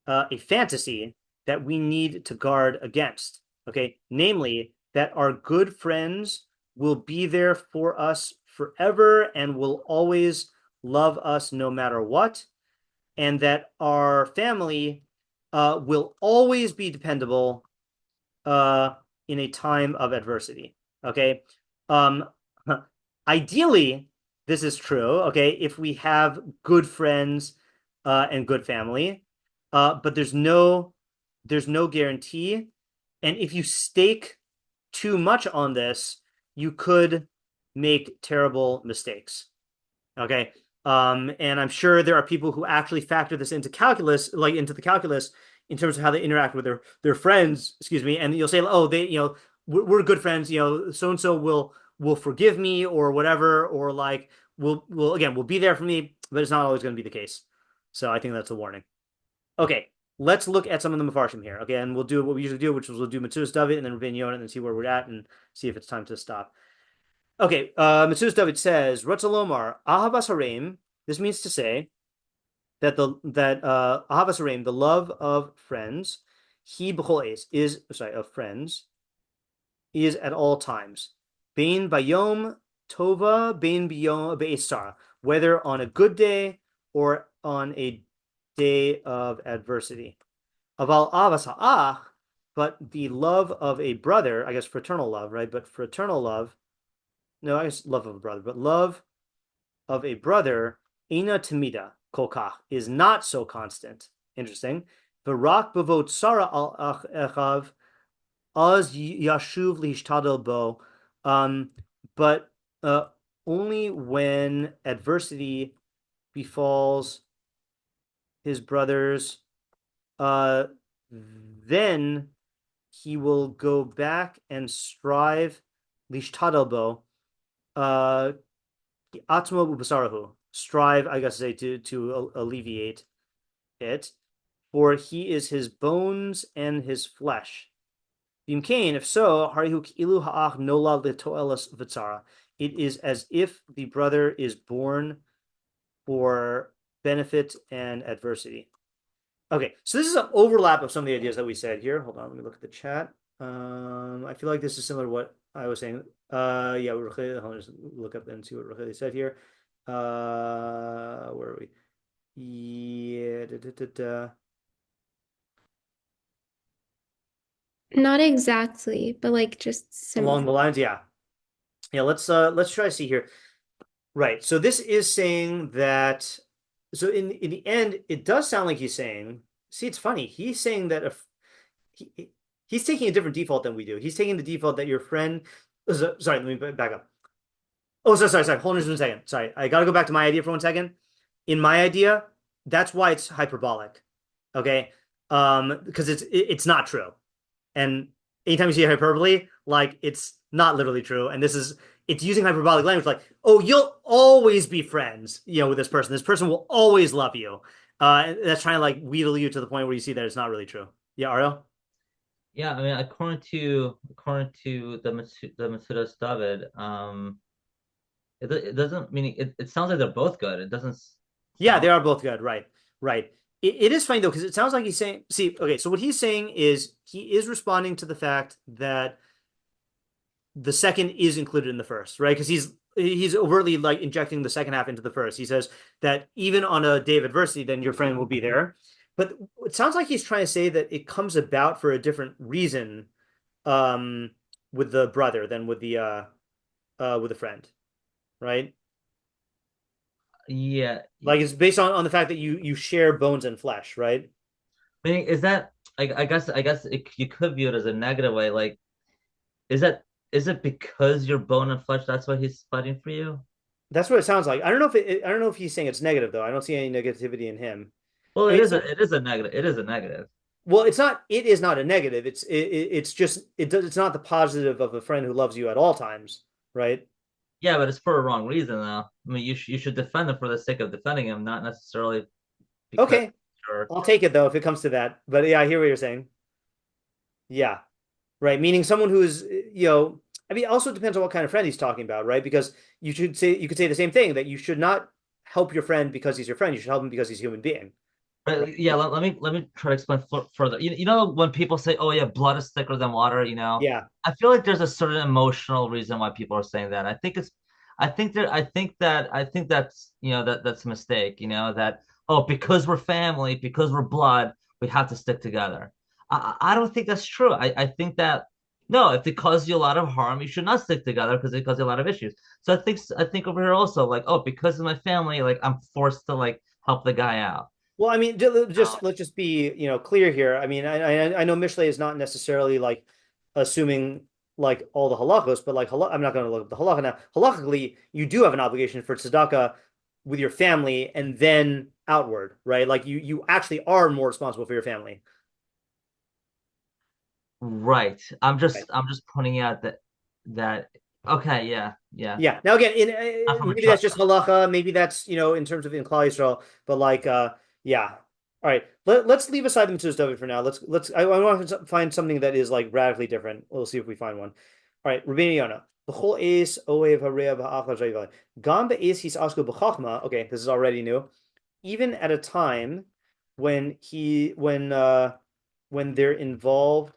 a fantasy that we need to guard against. Okay, namely that our good friends will be there for us forever and will always love us no matter what, and that our family will always be dependable in a time of adversity. Okay. Ideally, this is true. Okay, if we have good friends and good family, but there's no guarantee, and if you stake too much on this, you could make terrible mistakes. Okay. And I'm sure there are people who actually factor this into calculus, like into the calculus, in terms of how they interact with their friends, and you'll say, oh, we're good friends, so and so will forgive me or whatever, or like will be there for me, but it's not always going to be the case. So I think that's a warning. Okay, let's look at some of the meforshim here. Okay, and we'll do what we usually do, which is we'll do Metzudas David and then Rabbeinu Yonah and then see where we're at and see if it's time to stop. Okay, Metzudas David says, Ratzalomar, Ahavas Hareim. This means to say that Ahavas Hareim, the love of friends, of friends, is at all times. Bein bayom tova, bein bayom be'esara, whether on a good day or on a day of adversity. Aval avas ha'ach, but the love of a brother, I guess fraternal love, right? But fraternal love, no, I guess love of a brother, but love of a brother, ina tamida kolkach, is not so constant. Interesting. V'rak b'vot sara al ach echav, az yashuv lishtadel bo, but only when adversity befalls his brothers, then he will go back and strive lishtadel bo, atmo ubasarahu, strive, I guess, say to alleviate it, for he is his bones and his flesh. If so, it is as if the brother is born for benefit and adversity. Okay, so this is an overlap of some of the ideas that we said here. Hold on, let me look at the chat. I feel like this is similar to what I was saying. I'll just look up and see what Rachel said here. Where are we? Yeah.
Not exactly, but like just similar.
Along the lines, yeah. Let's try to see here. Right. So this is saying that. So in the end, it does sound like he's saying. See, it's funny. He's saying that he's taking a different default than we do. He's taking the default that your friend. Sorry, let me back up. Oh, sorry. Hold on just 1 second. Sorry, I got to go back to my idea for 1 second. In my idea, that's why it's hyperbolic. Okay, because it's not true. And anytime you see hyperbole, like it's not literally true. And it's using hyperbolic language, like, oh, you'll always be friends, with this person. This person will always love you. That's trying to like wheedle you to the point where you see that it's not really true. Yeah, Ariel?
Yeah, I mean, according to the Metzudas David, it doesn't mean it sounds like they're both good. It doesn't.
Yeah, they are both good. Right. It is funny though, because it sounds like he's saying, see, okay, so what he's saying is he is responding to the fact that the second is included in the first, right? Because he's he's overtly like injecting the second half into the first. He says that even on a day of adversity, then your friend will be there. But it sounds like he's trying to say that it comes about for a different reason with the brother than with the friend, right?
Yeah.
Like it's based on the fact that you share bones and flesh, right?
Meaning, is that I guess you could view it as a negative way. Like, is it because you're bone and flesh? That's why he's fighting for you.
That's what it sounds like. I don't know if he's saying it's negative though. I don't see any negativity in him.
Well,
I mean,
it is a negative. It is a negative.
Well, it's not. It is not a negative. It's just it's not the positive of a friend who loves you at all times, right?
Yeah, but it's for a wrong reason, though. I mean, you should defend him for the sake of defending him, not necessarily because
Okay, I'll take it though if it comes to that. But yeah, I hear what you're saying. Yeah, right. Meaning someone who is, I mean, it also depends on what kind of friend he's talking about, right? Because you could say the same thing that you should not help your friend because he's your friend. You should help him because he's a human being.
Right? Yeah, let me try to explain further. You know when people say, "Oh yeah, blood is thicker than water,"
Yeah.
I feel like there's a certain emotional reason why people are saying that. I think that's that's a mistake. That because we're family, because we're blood, we have to stick together. I don't think that's true. I think that no, if it causes you a lot of harm, you should not stick together because it causes you a lot of issues. So I think over here also like because of my family, like I'm forced to like help the guy out.
Well, I mean, let's just be clear here. I mean, I know Mishlei is not necessarily like assuming like all the halachos, but like I'm not going to look at the halacha now. Halachically, you do have an obligation for tzedakah with your family and then outward, right? Like you actually are more responsible for your family.
Right. I'm just pointing out that okay, yeah.
Yeah. Now again, maybe that's just
trust.
halacha. Maybe that's in terms of in Klal Yisrael. But like, yeah. All right. Let's leave aside the mitzvahs David for now. I want to find something that is like radically different. We'll see if we find one. All right. Rabbeinu Yonah. B'chol eis oev hareya b'achla zayvai. Gam be'eis his asku b'chachma. Okay, this is already new. Even at a time when when they're involved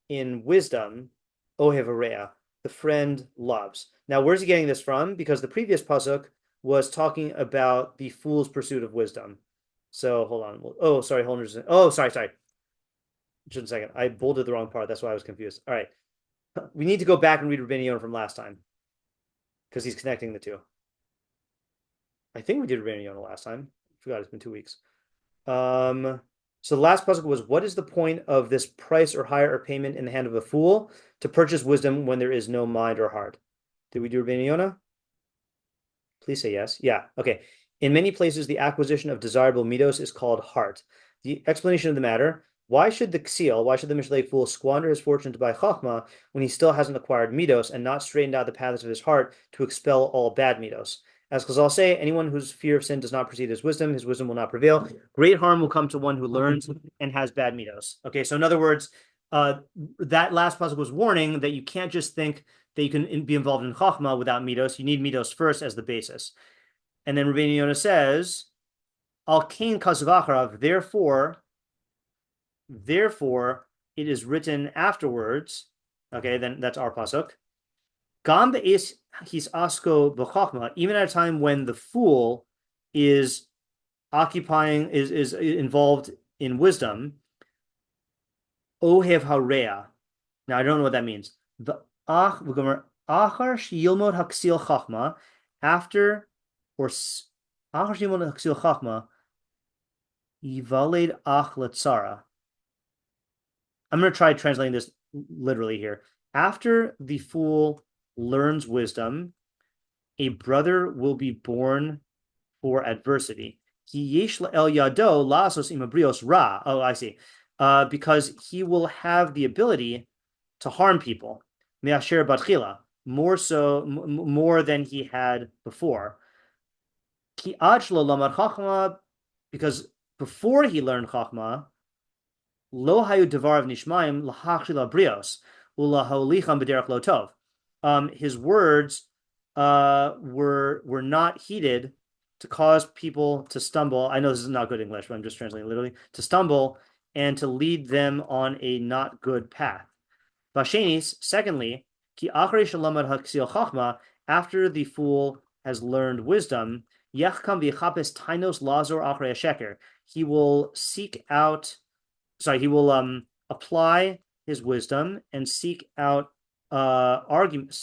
in wisdom, ohev hareya, the friend loves. Now, where's he getting this from? Because the previous pasuk was talking about the fool's pursuit of wisdom. So hold on. Oh, sorry. Hold on. Oh, sorry. Just a second. I bolded the wrong part. That's why I was confused. All right. We need to go back and read Rabbeinu Yonah from last time because he's connecting the two. I think we did Rabbeinu Yonah last time. I forgot. It's been 2 weeks. So the last pasuk was, what is the point of this price or hire or payment in the hand of a fool to purchase wisdom when there is no mind or heart? Did we do Rabbeinu Yonah? Please say yes. Yeah. Okay. In many places, the acquisition of desirable midos is called heart. The explanation of the matter: why should the Mishlei fool squander his fortune to buy chachma when he still hasn't acquired midos and not straightened out the paths of his heart to expel all bad midos? As Chazal say, anyone whose fear of sin does not precede his wisdom will not prevail. Great harm will come to one who learns and has bad midos. Okay, so in other words, that last pasuk was warning that you can't just think that you can be involved in chachma without midos. You need midos first as the basis. And then Rabbeinu Yonah says, Al kain kasuvacharav, therefore, it is written afterwards. Okay, then that's our pasuk. Gam be'es his asko b'chachma, even at a time when the fool is involved in wisdom. Ohev hareya. Now I don't know what that means. The achar sheyilmod haksil chachma, after or achar sheyilmod haksil chachma, yivaled ach letzara. I'm going to try translating this literally here. After the fool learns wisdom, a brother will be born for adversity. El yado lasos imabrios ra. Oh, I see. Because he will have the ability to harm people. Me'asher batchila, more than he had before. Ki achlo lamad chachma, because before he learned chachma, lo hayu devarav nishmaim lahachshila brios ulaholichem b'derech lo tov. His words were not heeded to cause people to stumble. I know this is not good English, but I'm just translating literally. To stumble and to lead them on a not good path. Vashenis, secondly, ki achrei shalamad haksil chachma, after the fool has learned wisdom, yachkam v'chapes tainos lazor achrei sheker. He will seek out, he will apply his wisdom and seek out arguments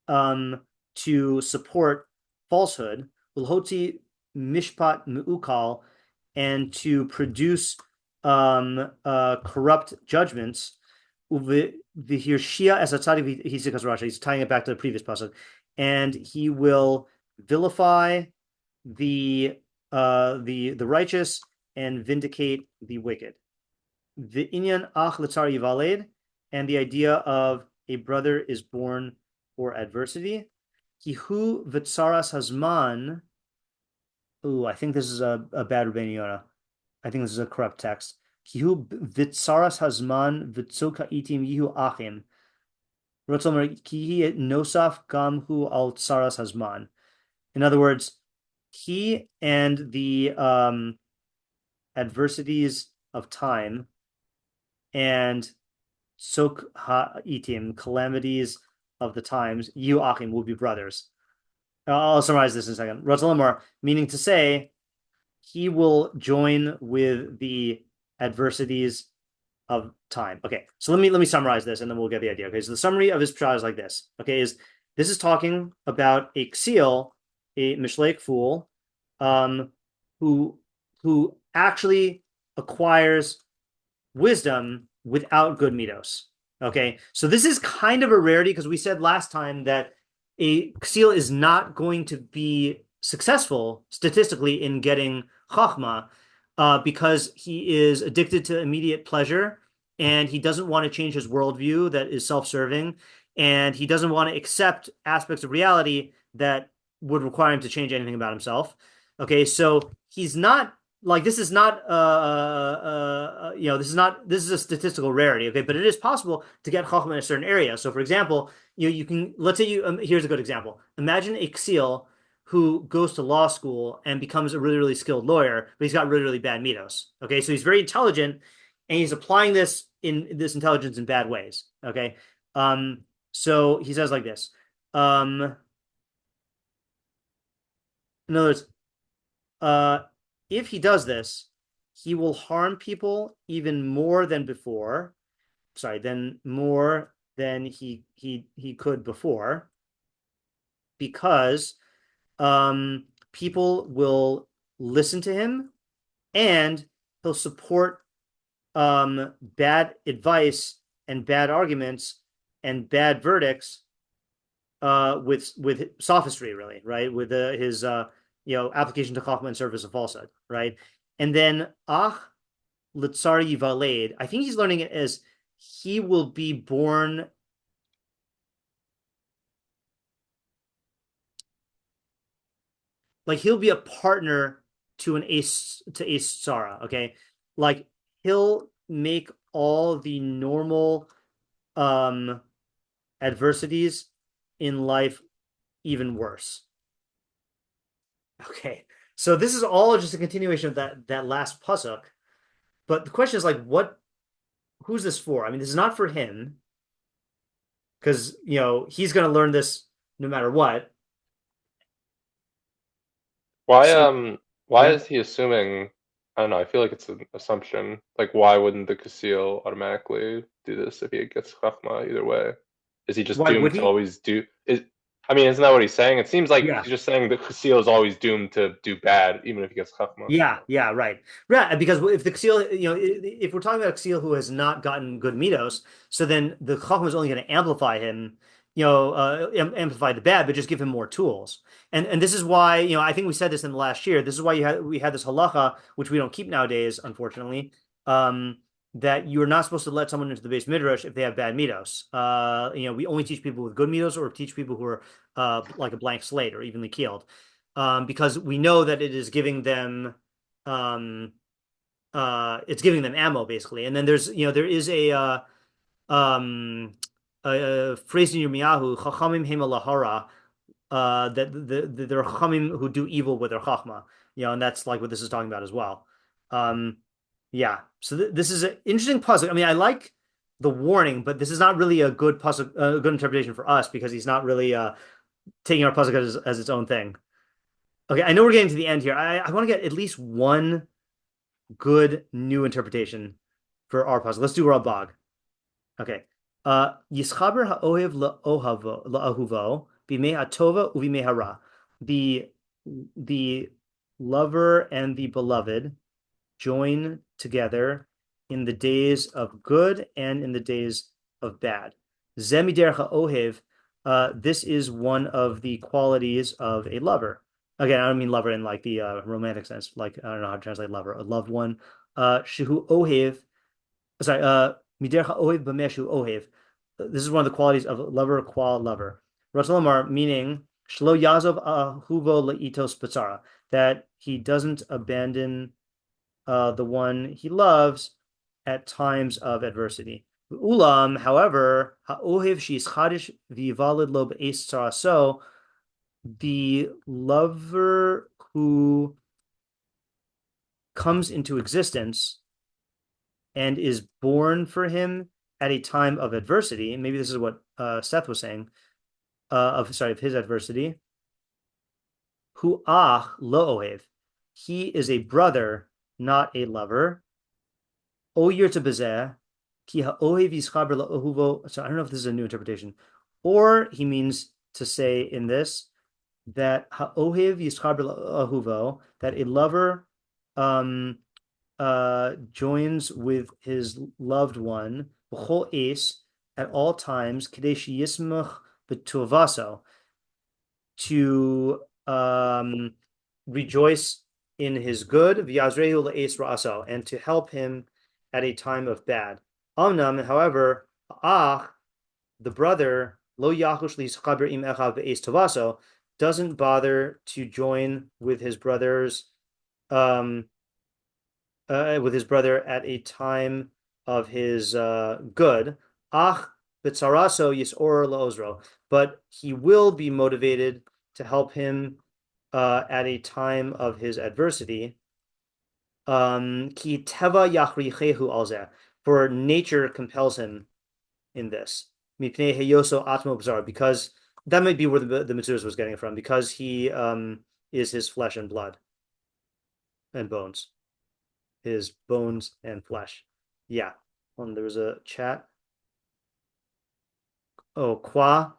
to support falsehood. Ulhoti mishpat me'ukal, and to produce corrupt judgments. V'hirshia as a tzaddik, he's tying it back to the previous pasuk, and he will vilify the righteous and vindicate the wicked. The inyan ach l'tzar yivaled, and the idea of a brother is born for adversity. Kihu v'tzaras hazman. Ooh, I think this is a bad Rebbeinu Yonah. I think this is a corrupt text. Kihu v'tzaras hazman v'tzoka itim yihu achim. Rotzomer kihi nosaf gam hu al tzaras hazman. In other words, he and the adversities of time and sok ha-itim, calamities of the times, you achim, will be brothers. I'll summarize this in a second. Ratzalamar, meaning to say, he will join with the adversities of time. Okay, so let me summarize this, and then we'll get the idea. Okay, so the summary of his pshat is like this. Okay, this is talking about a ksil, a mishleic fool, who actually acquires wisdom without good midos. Okay, so this is kind of a rarity because we said last time that a ksil is not going to be successful statistically in getting chachma because he is addicted to immediate pleasure and he doesn't want to change his worldview that is self-serving, and he doesn't want to accept aspects of reality that would require him to change anything about himself. Okay, so he's not like, this is not this is a statistical rarity. Okay, but it is possible to get chachma in a certain area. So for example, you can, let's say here's a good example. Imagine a ksil who goes to law school and becomes a really, really skilled lawyer, but he's got really, really bad midos. Okay, so he's very intelligent and he's applying this intelligence in bad ways. Okay, so he says like this. In other words, if he does this, he will harm people even more than before. More than he could before, because people will listen to him and he'll support bad advice and bad arguments and bad verdicts with sophistry, really, right? With his application to chachma and service of falsehood, right? And then ach l'tzar yivaled, I think he's learning it as he will be born like he'll be a partner to ace Sarah, okay? Like he'll make all the normal adversities in life even worse. Okay, so this is all just a continuation of that last pasuk, but the question is like, who's this for? I mean, this is not for him, because he's going to learn this no matter what.
Why is he assuming? I don't know. I feel like it's an assumption. Like, why wouldn't the Kasil automatically do this if he gets chachma either way? Is he just doomed to always do? Isn't that what he's saying? It seems like he's just saying the Kasil is always doomed to do bad, even if he gets chachma.
Yeah, right. Because if the Kasil, if we're talking about a Kasil who has not gotten good midos, so then the chachma is only going to amplify him, amplify the bad, but just give him more tools. And this is why, I think we said this in the last year. This is why we had this halacha, which we don't keep nowadays, unfortunately, that you're not supposed to let someone into the base midrash if they have bad midos. We only teach people with good midos, or teach people who are like a blank slate or evenly keeled, because we know that it is giving them ammo, basically. And then there is a phrase in Yirmiyahu, chachamim hema lahara, that there are chachamim who do evil with their chachma, and that's like what this is talking about as well. So this is an interesting puzzle. I mean, I like the warning, but this is not really a good pasuk, a good interpretation for us because he's not really taking our pasuk as its own thing. Okay, I know we're getting to the end here. I want to get at least one good new interpretation for our pasuk. Let's do Rabag. Okay. Yischaber ha'ohev la'ahuvo b'mei ha'tova u'b'mei hara. The lover and the beloved join together in the days of good and in the days of bad. Zemider ha'ohev. This is one of the qualities of a lover. Again, I don't mean lover in like the romantic sense. Like I don't know how to translate lover. A loved one. Shehu ohev. Sorry. Mider ha'ohev b'meshu ohev. This is one of the qualities of lover qua lover. Rasalamar meaning shlo yazov ahuvo leitos patzara, that he doesn't abandon the one he loves at times of adversity. Ulam, however, ha'ohev she's chadish v'yivalid lo be'es tzaraso, the lover who comes into existence and is born for him at a time of adversity, and maybe this is what Seth was saying, of his adversity. Hu lo ohev, he is a brother, not a lover. Oyir to bezeh, ki ha'ohev yischaber la'ohuvo. So I don't know if this is a new interpretation, or he means to say in this that ha'ohev yischaber la'ohuvo, that a lover joins with his loved one b'chol es, at all times, kadesh yismach b'tuvaso, to rejoice in his good, v'yazrehu le'es ra'aso, and to help him at a time of bad. Amnam, however, the brother, lo yachush li'schaber im echav be'es tovaso, doesn't bother to join with his brother's at a time of his good. Ach b'tzaraso yisor la'ozro, but he will be motivated to help him at a time of his adversity. Ki teva yachrichehu alzeh, for nature compels him in this. Mipnei heyoso atmo b'zar, because that might be where the Mitzvah was getting it from, because he is his flesh and blood and bones. His bones and flesh. Yeah. There was a chat. Oh, qua.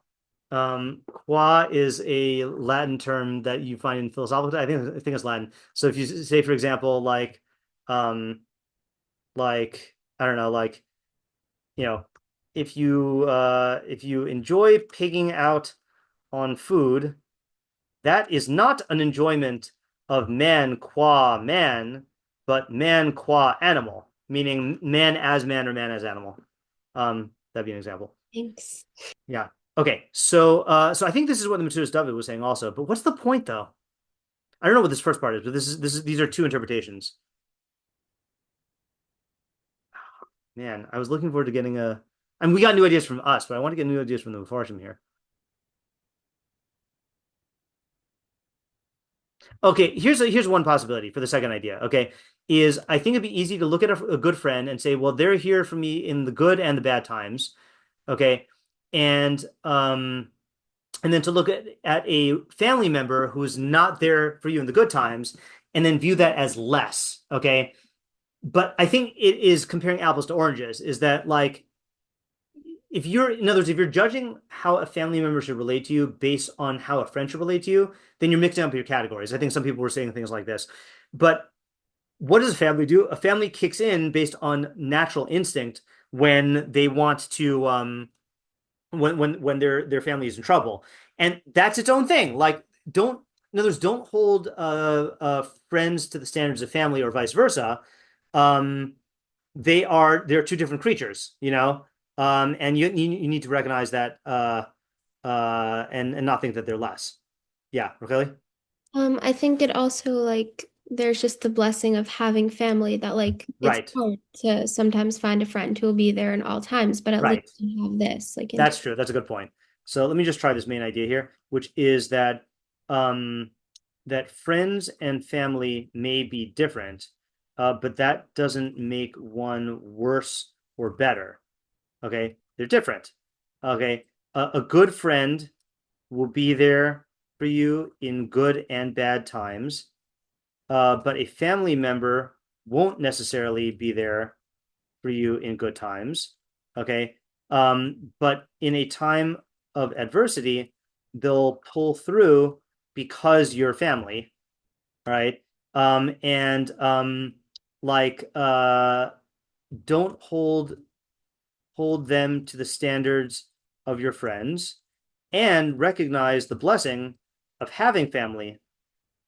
Qua is a Latin term that you find in philosophical. I think it's Latin. So if you say, for example, like I don't know, like, if you enjoy pigging out on food, that is not an enjoyment of man qua man, but man qua animal, meaning man as man or man as animal. That'd be an example.
Thanks.
Yeah. Okay. So I think this is what the Metzudas David was saying also. But what's the point, though? I don't know what this first part is, but these are two interpretations. Man, I was looking forward to getting we got new ideas from us, but I want to get new ideas from the meforshim here. Okay, here's one possibility for the second idea. Okay, is I think it'd be easy to look at a good friend and say, well, they're here for me in the good and the bad times. Okay, and then to look at a family member who's not there for you in the good times, and then view that as less. Okay, but I think it is comparing apples to oranges. Is that like, in other words, if you're judging how a family member should relate to you based on how a friend should relate to you, then you're mixing up your categories. I think some people were saying things like this. But what does a family do? A family kicks in based on natural instinct when they want to when their family is in trouble. And that's its own thing. Like, in other words, don't hold friends to the standards of family or vice versa. They're two different creatures, and you need to recognize that and not think that they're less. Yeah, Raquel?
I think it also like there's just the blessing of having family that like it's hard to sometimes find a friend who will be there in all times, but at least you have this. Like
that's true. That's a good point. So let me just try this main idea here, which is that that friends and family may be different, but that doesn't make one worse or better. Okay, they're different. Okay, a good friend will be there for you in good and bad times, but a family member won't necessarily be there for you in good times. Okay, but in a time of adversity, they'll pull through because you're family, right? And like don't hold them to the standards of your friends and recognize the blessing of having family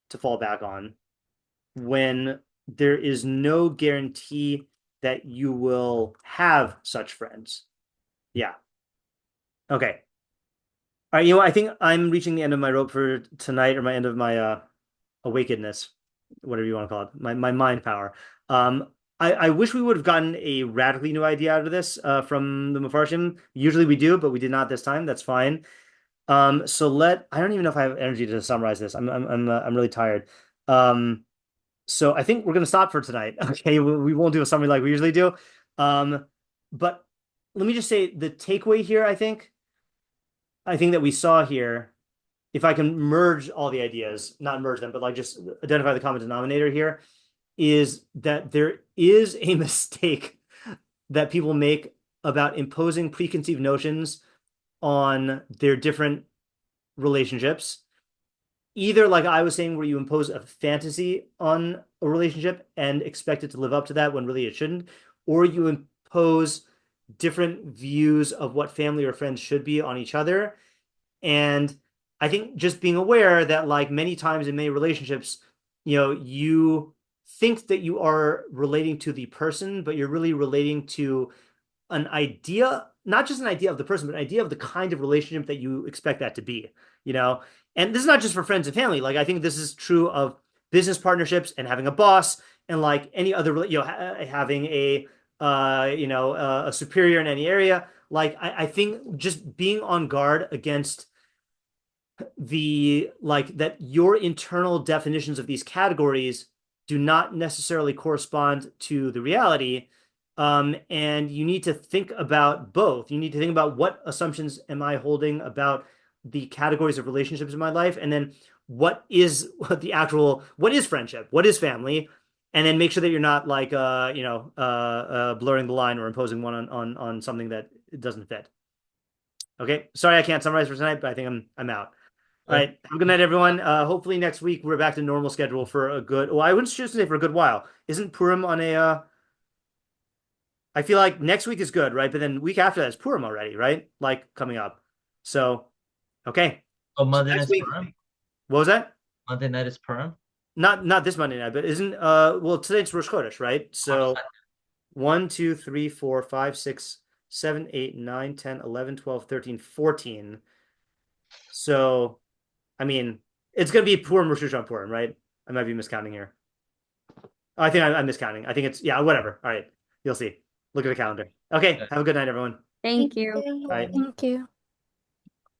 to fall back on when there is no guarantee that you will have such friends. Yeah. Okay. All right, you know, I think I'm reaching the end of my rope for tonight, or my end of my awakenedness, whatever you want to call it, my mind power. I wish we would have gotten a radically new idea out of this from the meforshim. Usually we do, but we did not this time. That's fine. So I don't even know if I have energy to summarize this. I'm really tired. So I think we're gonna stop for tonight. Okay, we won't do a summary like we usually do. But let me just say the takeaway here, I think that we saw here, if I can merge all the ideas, not merge them, but like just identify the common denominator here, is that there is a mistake that people make about imposing preconceived notions on their different relationships. Either, like I was saying, where you impose a fantasy on a relationship and expect it to live up to that when really it shouldn't, or you impose different views of what family or friends should be on each other. And I think just being aware that, like many times in many relationships, you think that you are relating to the person, but you're really relating to an idea, not just an idea of the person, but an idea of the kind of relationship that you expect that to be, you know? And this is not just for friends and family. Like, I think this is true of business partnerships and having a boss and like any other, having a superior in any area. Like, I think just being on guard against that your internal definitions of these categories do not necessarily correspond to the reality. And you need to think about both. You need to think about what assumptions am I holding about the categories of relationships in my life, and then what is friendship, what is family, and then make sure that you're not blurring the line or imposing one on something that doesn't fit. Okay, sorry I can't summarize for tonight, but I think I'm out. All right. Have a good night, everyone. Hopefully next week we're back to normal schedule for a good. Well, I wouldn't just say for a good while. Isn't Purim on a? I feel like next week is good, right? But then week after that is Purim already, right? Like coming up. So, okay.
Oh, Monday
next
night's
week.
Purim?
What was that?
Monday night is Purim?
Not this Monday night, but isn't well today's Rosh Chodesh, right? So 1, 2, 3, 4, 5, 6, 7, 8, 9, 10, 11, 12, 13, 14. So I mean, it's going to be Purim, Rosh Hashanah, Purim, right? I might be miscounting here. Oh, I think I'm miscounting. I think it's, yeah, whatever. All right. You'll see. Look at the calendar. Okay. Have a good night, everyone.
Thank you.
Bye.
Thank you.